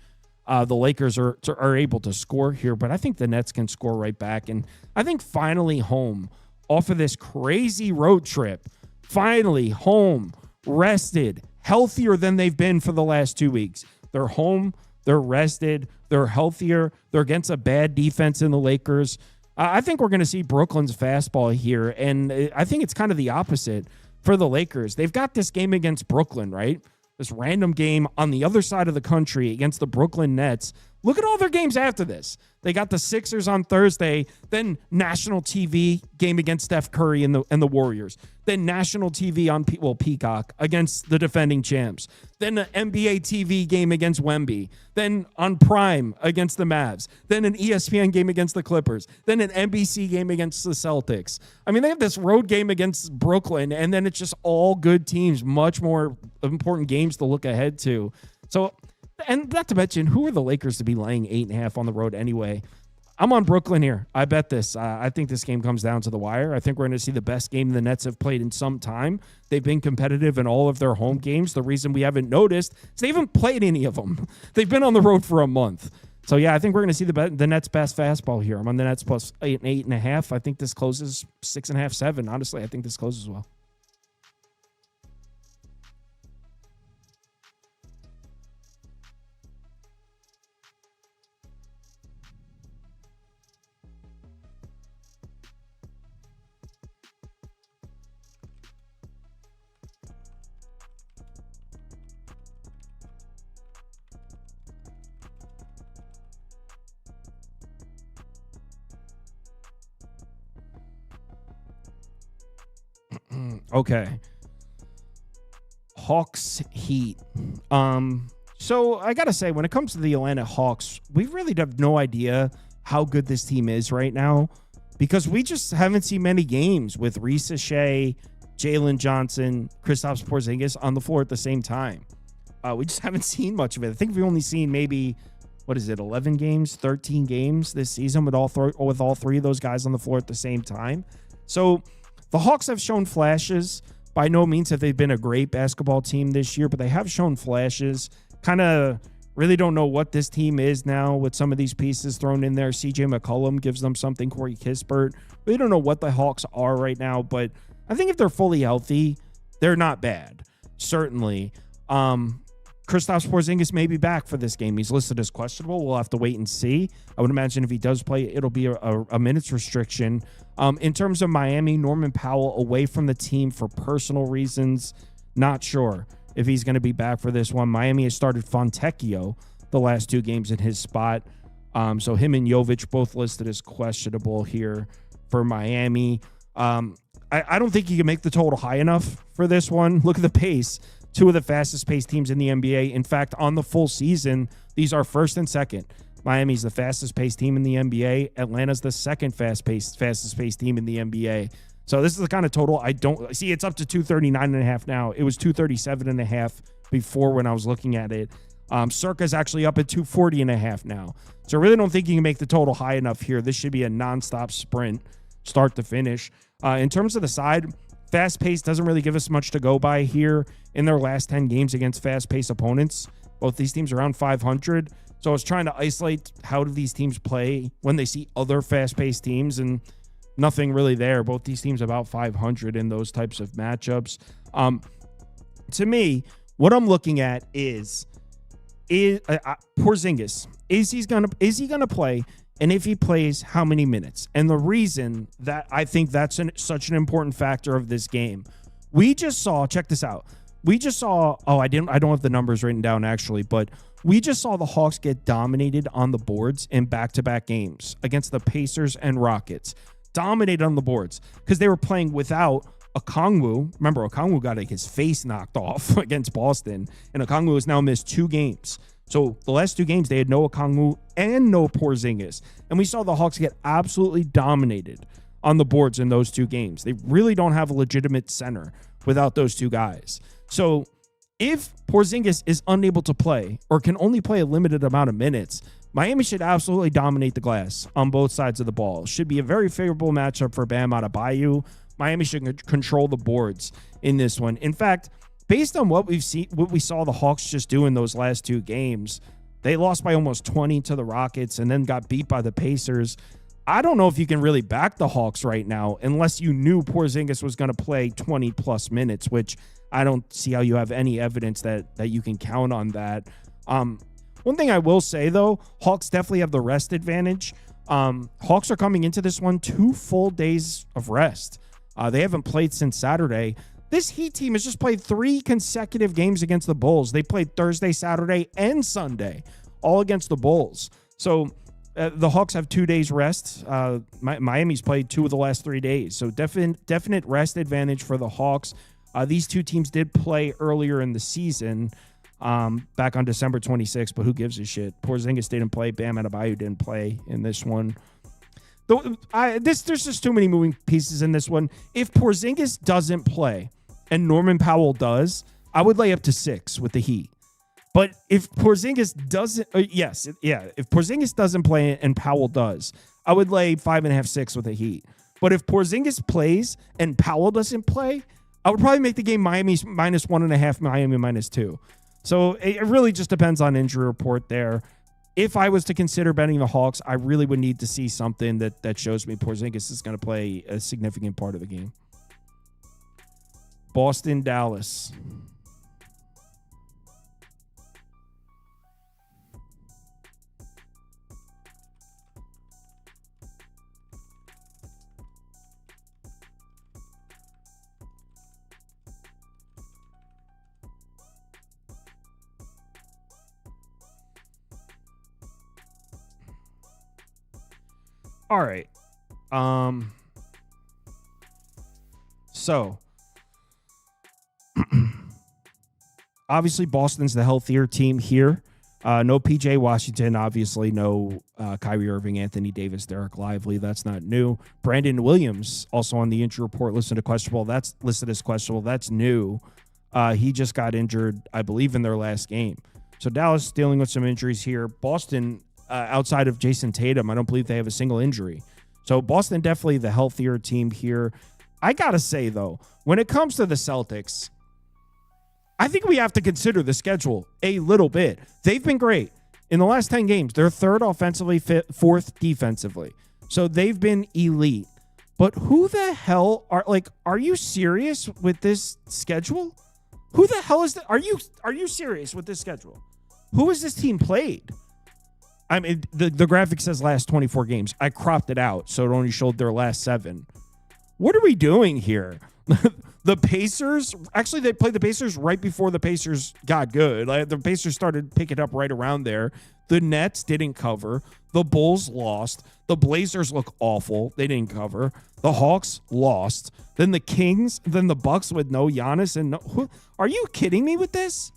[SPEAKER 1] the Lakers are able to score here, but I think the Nets can score right back. And I think finally home off of this crazy road trip, finally home, rested, healthier than they've been for the last 2 weeks. They're home, they're rested, they're healthier, they're against a bad defense in the Lakers. I think we're going to see Brooklyn's fastball here, and I think it's kind of the opposite for the Lakers. They've got this game against Brooklyn, right? This random game on the other side of the country against the Brooklyn Nets. Look at all their games after this. They got the Sixers on Thursday, then national TV game against Steph Curry and the Warriors, then national TV on Peacock against the defending champs, then an NBA TV game against Wemby, then on Prime against the Mavs, then an ESPN game against the Clippers, then an NBC game against the Celtics. I mean, they have this road game against Brooklyn, and then it's just all good teams, much more important games to look ahead to. So, and not to mention, who are the Lakers to be laying 8.5 on the road anyway? I'm on Brooklyn here. I bet this. I think this game comes down to the wire. I think we're going to see the best game the Nets have played in some time. They've been competitive in all of their home games. The reason we haven't noticed is they haven't played any of them. They've been on the road for a month. So, yeah, I think we're going to see the Nets' best fastball here. I'm on the Nets plus 8.5. I think this closes 6.5, 7. Honestly, I think this closes well. Okay. Hawks Heat. So I gotta say, when it comes to the Atlanta Hawks, we really have no idea how good this team is right now because we just haven't seen many games with Reese Shea, Jalen Johnson, Kristaps Porzingis on the floor at the same time. We just haven't seen much of it. I think we've only seen maybe 11 games, 13 games this season with all three of those guys on the floor at the same time. So the Hawks have shown flashes. By no means have they been a great basketball team this year, but they have shown flashes. Kind of really don't know what this team is now with some of these pieces thrown in there. CJ McCollum gives them something. Corey Kispert. We don't know what the Hawks are right now, but I think if they're fully healthy, they're not bad. Certainly. Kristaps Porzingis may be back for this game. He's listed as questionable. We'll have to wait and see. I would imagine if he does play, it'll be a minutes restriction. In terms of Miami, Norman Powell away from the team for personal reasons. Not sure if he's going to be back for this one. Miami has started Fontecchio the last 2 games in his spot. So him and Jovic both listed as questionable here for Miami. I don't think you can make the total high enough for this one. Look at the pace. 2 of the fastest paced teams in the NBA. In fact, on the full season, these are first and second. Miami's the fastest paced team in the NBA. Atlanta's the second fastest paced team in the NBA. So this is the kind of total I don't see. It's up to 239.5 now. It was 237.5 before when I was looking at it. Circa's actually up at 240.5 now. So I really don't think you can make the total high enough here. This should be a nonstop sprint, start to finish. In terms of the side, fast-paced doesn't really give us much to go by here in their last 10 games against fast-paced opponents. Both these teams are around 500. So I was trying to isolate how do these teams play when they see other fast-paced teams, and nothing really there. Both these teams about 500 in those types of matchups. To me, what I'm looking at is Porzingis. Is he gonna play? And if he plays, how many minutes? And the reason that I think that's such an important factor of this game, we just saw, check this out. We just saw, I don't have the numbers written down actually, but We just saw the Hawks get dominated on the boards in back-to-back games against the Pacers and Rockets. Dominated on the boards because they were playing without Okongwu. Remember, Okongwu got his face knocked off against Boston, and Okongwu has now missed 2 games. So the last 2 games, they had no Okongwu and no Porzingis. And we saw the Hawks get absolutely dominated on the boards in those 2 games. They really don't have a legitimate center without those 2 guys. So if Porzingis is unable to play or can only play a limited amount of minutes, Miami should absolutely dominate the glass on both sides of the ball. Should be a very favorable matchup for Bam Adebayo. Miami should control the boards in this one. In fact, based on what we saw the Hawks just do in those last 2 games, they lost by almost 20 to the Rockets and then got beat by the Pacers. I don't know if you can really back the Hawks right now unless you knew Porzingis was going to play 20-plus minutes, which I don't see how you have any evidence that you can count on that. One thing I will say, though, Hawks definitely have the rest advantage. Hawks are coming into this one 2 full days of rest. They haven't played since Saturday. This Heat team has just played 3 consecutive games against the Bulls. They played Thursday, Saturday, and Sunday, all against the Bulls. So the Hawks have 2 days rest. Miami's played 2 of the last 3 days. So definite rest advantage for the Hawks. These 2 teams did play earlier in the season, back on December 26th, but who gives a shit? Porzingis didn't play. Bam Adebayo didn't play in this one. There's just too many moving pieces in this one. If Porzingis doesn't play and Norman Powell does, I would lay up to 6 with the Heat. But if Porzingis doesn't, if Porzingis doesn't play and Powell does, I would lay 5.5, 6 with the Heat. But if Porzingis plays and Powell doesn't play, I would probably make the game Miami's -1.5, Miami -2. So it really just depends on injury report there. If I was to consider betting the Hawks, I really would need to see something that shows me Porzingis is going to play a significant part of the game. Boston, Dallas. All right. So obviously Boston's the healthier team here. No PJ Washington, obviously no Kyrie Irving, Anthony Davis, Derek Lively. That's not new. Brandon Williams also on the injury report listed as questionable. That's new. He just got injured, I believe, in their last game. So Dallas dealing with some injuries here. Boston, outside of Jason Tatum, I don't believe they have a single injury. So Boston definitely the healthier team here. I got to say, though, when it comes to the Celtics, I think we have to consider the schedule a little bit. They've been great. In the last 10 games, they're 3rd offensively, 4th defensively. So they've been elite. But who the hell are you serious with this schedule? Who the hell is that? Are you serious with this schedule? Who has this team played? I mean, the graphic says last 24 games. I cropped it out, so it only showed their last 7. What are we doing here? The Pacers, actually, they played the Pacers right before the Pacers got good. The Pacers started picking up right around there. The Nets didn't cover. The Bulls lost. The Blazers look awful. They didn't cover. The Hawks lost. Then the Kings. Then the Bucks with no Giannis. And are you kidding me with this?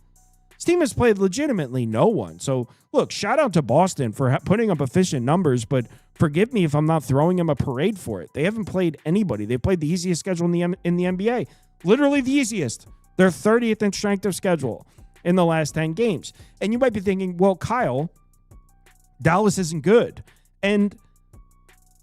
[SPEAKER 1] This team has played legitimately no one. So, look, shout out to Boston for putting up efficient numbers, but forgive me if I'm not throwing them a parade for it. They haven't played anybody. They played the easiest schedule in the NBA. Literally the easiest. They're 30th in strength of schedule in the last 10 games. And you might be thinking, well, Kyle, Dallas isn't good. And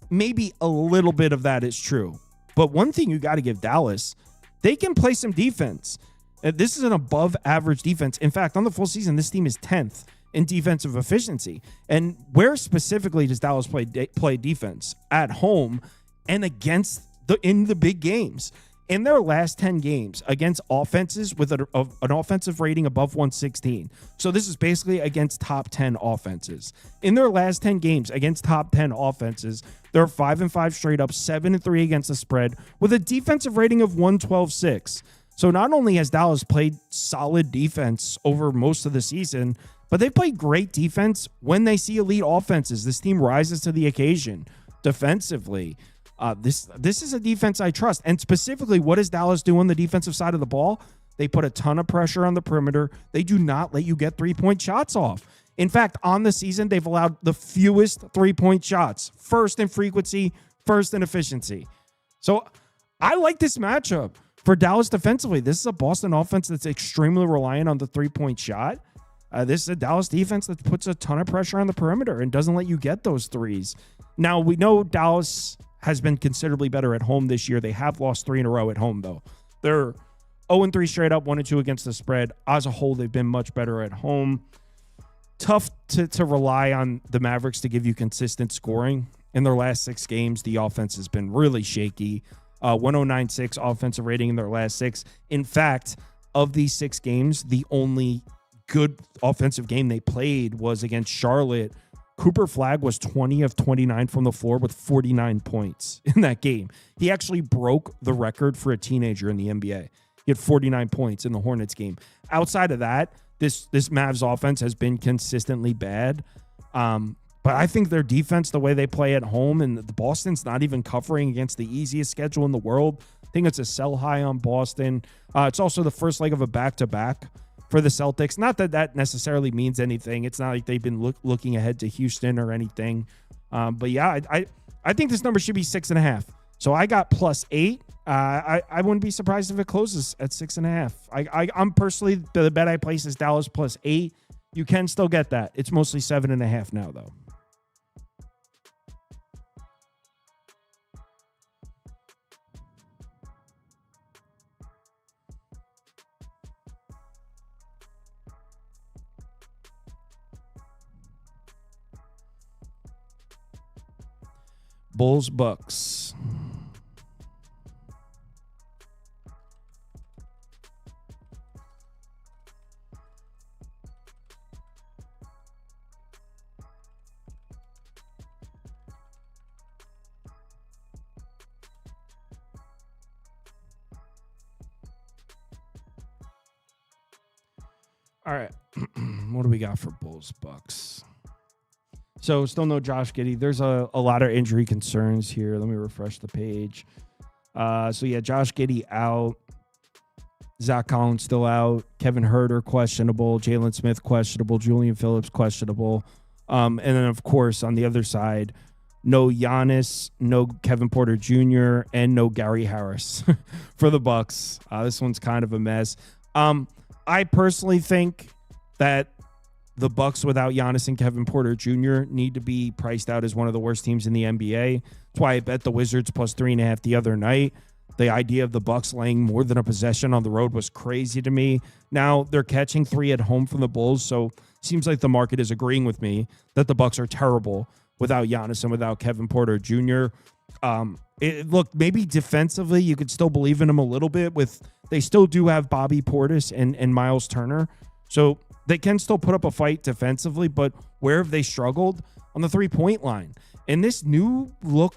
[SPEAKER 1] maybe a little bit of that is true. But one thing you got to give Dallas, they can play some defense. This is an above average defense. In fact, on the full season, this team is 10th in defensive efficiency. And where specifically does Dallas play defense? At home and in the big games. In their last 10 games against offenses with an offensive rating above 116. So this is basically against top 10 offenses. In their last 10 games against top 10 offenses, they're 5-5 straight up, 7-3 against the spread with a defensive rating of 112.6. So not only has Dallas played solid defense over most of the season, But they play great defense when they see elite offenses. This team rises to the occasion defensively. This is a defense I trust. And specifically, what does Dallas do on the defensive side of the ball? They put a ton of pressure on the perimeter. They do not let you get three-point shots off. In fact, on the season, they've allowed the fewest three-point shots. First in frequency, first in efficiency. So I like this matchup for Dallas defensively. This is a Boston offense that's extremely reliant on the three-point shot. This is a Dallas defense that puts a ton of pressure on the perimeter and doesn't let you get those threes. Now, we know Dallas has been considerably better at home this year. They have lost 3 in a row at home, though. They're 0-3 straight up, 1-2 against the spread. As a whole, they've been much better at home. Tough to rely on the Mavericks to give you consistent scoring. In their last 6 games, the offense has been really shaky. 109.6 offensive rating in their last 6. In fact, of these 6 games, the only good offensive game they played was against Charlotte. Cooper Flagg was 20 of 29 from the floor with 49 points in that game. He actually broke the record for a teenager in the NBA. He had 49 points in the Hornets game. Outside of that, this Mavs offense has been consistently bad. But I think their defense, the way they play at home, and the Boston's not even covering against the easiest schedule in the world. I think it's a sell high on Boston. It's also the first leg of a back-to-back for the Celtics. Not that that necessarily means anything. It's not like they've been looking ahead to Houston or anything. But yeah, I think this number should be 6.5. So I got +8. I wouldn't be surprised if it closes at 6.5. I'm personally, the bet I place is Dallas +8. You can still get that. It's mostly 7.5 now, though. Bulls, Bucks. All right. What do we got for Bulls, Bucks? So still no Josh Giddey. There's a lot of injury concerns here. Let me refresh the page. So yeah, Josh Giddey out. Zach Collins still out. Kevin Huerter questionable. Jalen Smith questionable. Julian Phillips questionable. And then of course on the other side, no Giannis, no Kevin Porter Jr., and no Gary Harris for the Bucks. This one's kind of a mess. I personally think that the Bucks without Giannis and Kevin Porter Jr. need to be priced out as one of the worst teams in the NBA. That's why I bet the Wizards +3.5 the other night. The idea of the Bucks laying more than a possession on the road was crazy to me. Now they're catching 3 at home from the Bulls, so it seems like the market is agreeing with me that the Bucks are terrible without Giannis and without Kevin Porter Jr. Look, maybe defensively you could still believe in them a little bit. They still do have Bobby Portis and Miles Turner, so they can still put up a fight defensively, but where have they struggled? On the 3-point line. And this new look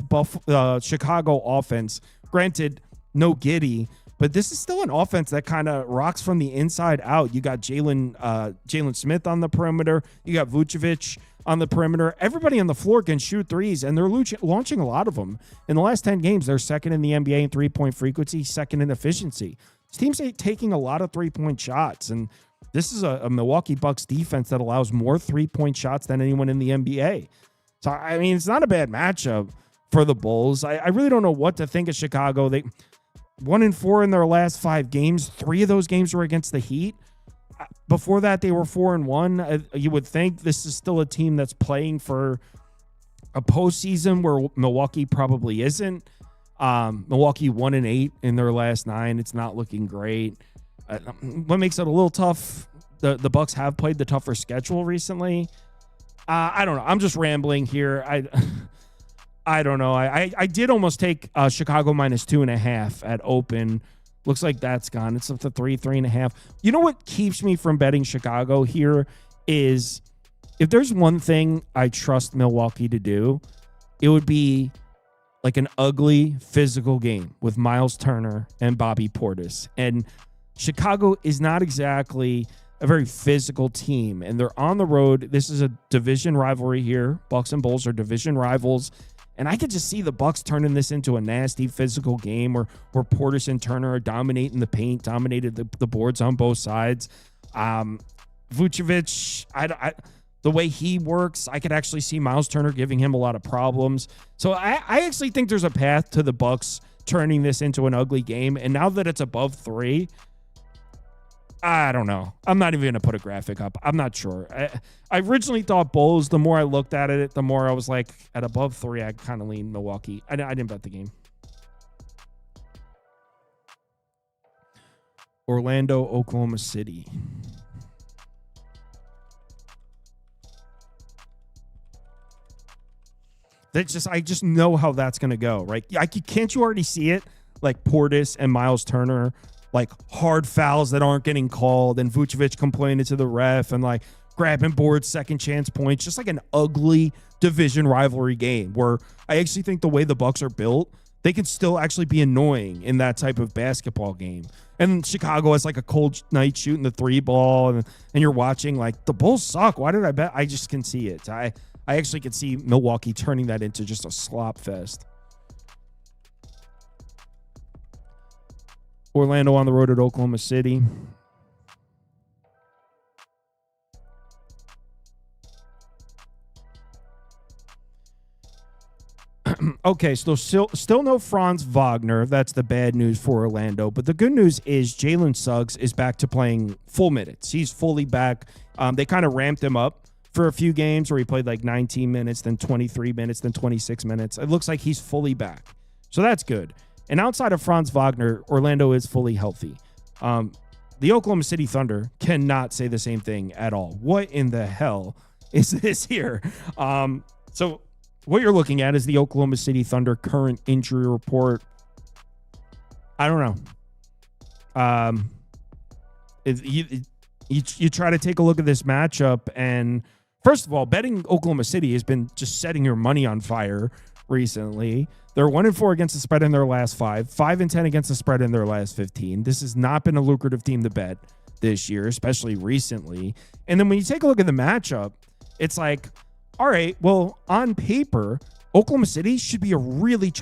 [SPEAKER 1] Chicago offense, granted, no Giddey, but this is still an offense that kind of rocks from the inside out. You got Jalen Smith on the perimeter. You got Vucevic on the perimeter. Everybody on the floor can shoot threes, and they're launching a lot of them. In the last 10 games, they're second in the NBA in three-point frequency, second in efficiency. This team's taking a lot of three-point shots, and this is a Milwaukee Bucks defense that allows more three-point shots than anyone in the NBA. So, I mean, it's not a bad matchup for the Bulls. I really don't know what to think of Chicago. They 1-4 in their last 5 games. 3 of those games were against the Heat. Before that, they were 4-1. You would think this is still a team that's playing for a postseason where Milwaukee probably isn't. Milwaukee 1-8 in their last 9. It's not looking great. What makes it a little tough, the Bucks have played the tougher schedule recently. I don't know. I'm just rambling here. I don't know. I did almost take Chicago -2.5 at open. Looks like that's gone. It's up to 3.5. You know what keeps me from betting Chicago here is if there's one thing I trust Milwaukee to do, it would be like an ugly physical game with Miles Turner and Bobby Portis. And Chicago is not exactly a very physical team, and they're on the road. This is a division rivalry here. Bucks and Bulls are division rivals, and I could just see the Bucks turning this into a nasty physical game where Portis and Turner are dominating the paint, dominated the boards on both sides. Vucevic, the way he works, I could actually see Miles Turner giving him a lot of problems. So I actually think there's a path to the Bucks turning this into an ugly game. And now that it's above 3, I don't know. I'm not even going to put a graphic up. I'm not sure. I originally thought Bulls. The more I looked at it, the more I was like, at above 3, I kind of lean Milwaukee. I didn't bet the game. Orlando, Oklahoma City. I just know how that's going to go, right? Can't you already see it? Like Portis and Miles Turner, like hard fouls that aren't getting called, and Vucevic complaining to the ref and like grabbing boards, second chance points, just like an ugly division rivalry game where I actually think the way the Bucks are built, they can still actually be annoying in that type of basketball game. And Chicago has like a cold night shooting the 3 ball, and you're watching like the Bulls suck. Why did I bet? I just can see it. I actually could see Milwaukee turning that into just a slop fest. Orlando on the road at Oklahoma City. Okay, so still no Franz Wagner. That's the bad news for Orlando. But the good news is Jalen Suggs is back to playing full minutes. He's fully back. They kind of ramped him up for a few games where he played like 19 minutes, then 23 minutes, then 26 minutes. It looks like he's fully back. So that's good. And outside of Franz Wagner, Orlando is fully healthy. The Oklahoma City Thunder cannot say the same thing at all. What in the hell is this here? So what you're looking at is the Oklahoma City Thunder current injury report. I don't know. You try to take a look at this matchup, and first of all, betting Oklahoma City has been just setting your money on fire recently. They're 1-4 against the spread in their last 5, 5-10 against the spread in their last 15. This has not been a lucrative team to bet this year, especially recently. And then when you take a look at the matchup, it's like, all right, well, on paper, Oklahoma City should be a really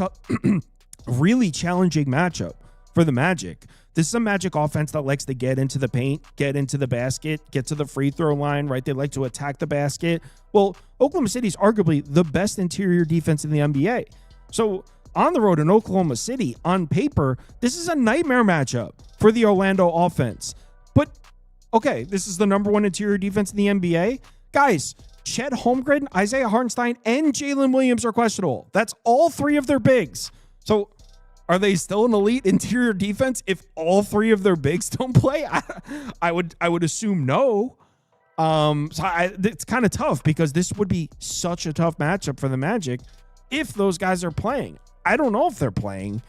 [SPEAKER 1] really challenging matchup for the Magic. This is a Magic offense that likes to get into the paint, get into the basket, get to the free throw line, right? They like to attack the basket. Well, Oklahoma City is arguably the best interior defense in the NBA. So on the road in Oklahoma City, on paper, this is a nightmare matchup for the Orlando offense. But, okay, this is the number 1 interior defense in the NBA. Guys, Chet Holmgren, Isaiah Hartenstein, and Jalen Williams are questionable. That's all 3 of their bigs. So are they still an elite interior defense if all 3 of their bigs don't play? I would assume no. It's kind of tough because this would be such a tough matchup for the Magic if those guys are playing. I don't know if they're playing.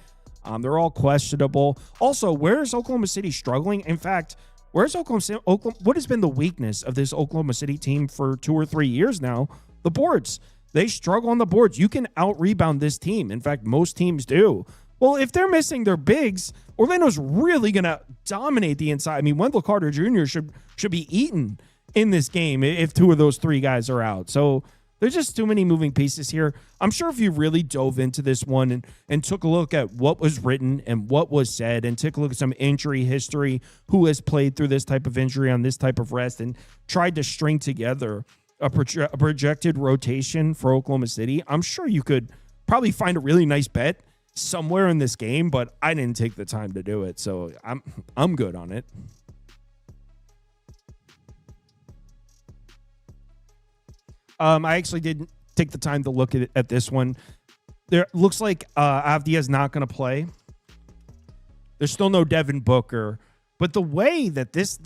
[SPEAKER 1] They're all questionable. Also, where is Oklahoma City struggling? In fact, where's Oklahoma City? What has been the weakness of this Oklahoma City team for 2 or 3 years now? The boards. They struggle on the boards. You can out-rebound this team. In fact, most teams do. Well, if they're missing their bigs, Orlando's really going to dominate the inside. I mean, Wendell Carter Jr. should be eaten in this game if 2 of those 3 guys are out. So there's just too many moving pieces here. I'm sure if you really dove into this one and took a look at what was written and what was said and took a look at some injury history, who has played through this type of injury on this type of rest, and tried to string together a projected rotation for Oklahoma City, I'm sure you could probably find a really nice bet somewhere in this game, but I didn't take the time to do it, so I'm good on it. I actually didn't take the time to look at this one. There looks like Avdia is not going to play. There's still no Devin Booker, but the way that this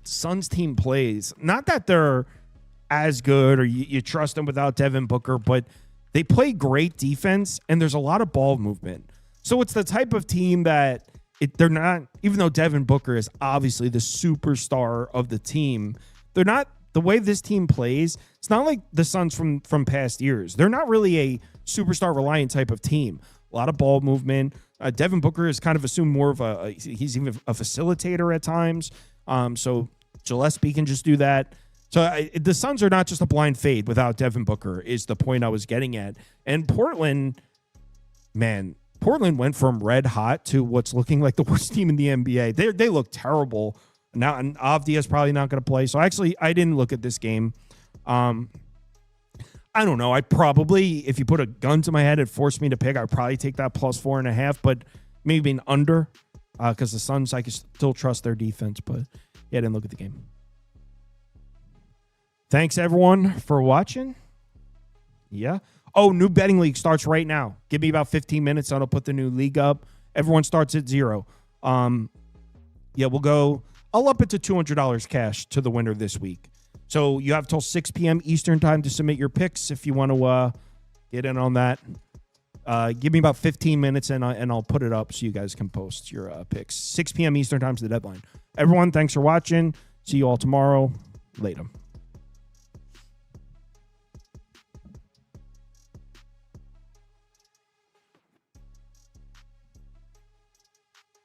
[SPEAKER 1] Suns team plays, not that they're as good or you trust them without Devin Booker, but they play great defense and there's a lot of ball movement. So it's the type of team that they're not, even though Devin Booker is obviously the superstar of the team, they're not, the way this team plays, it's not like the Suns from past years. They're not really a superstar reliant type of team. A lot of ball movement. Devin Booker is kind of assumed more of he's even a facilitator at times. So Gillespie can just do that. So the Suns are not just a blind fade without Devin Booker is the point I was getting at. And Portland went from red hot to what's looking like the worst team in the NBA. They look terrible now, and Avdija is probably not going to play. So actually, I didn't look at this game. I don't know. I'd probably, if you put a gun to my head and forced me to pick, I'd probably take that plus 4.5, but maybe an under because the Suns, I can still trust their defense. But yeah, I didn't look at the game. Thanks, everyone, for watching. Yeah. Oh, new betting league starts right now. Give me about 15 minutes, and I'll put the new league up. Everyone starts at 0. Yeah, I'll up it to $200 cash to the winner this week. So you have till 6 p.m. Eastern time to submit your picks if you want to get in on that. Give me about 15 minutes, and I'll put it up so you guys can post your picks. 6 p.m. Eastern time is the deadline. Everyone, thanks for watching. See you all tomorrow. Later.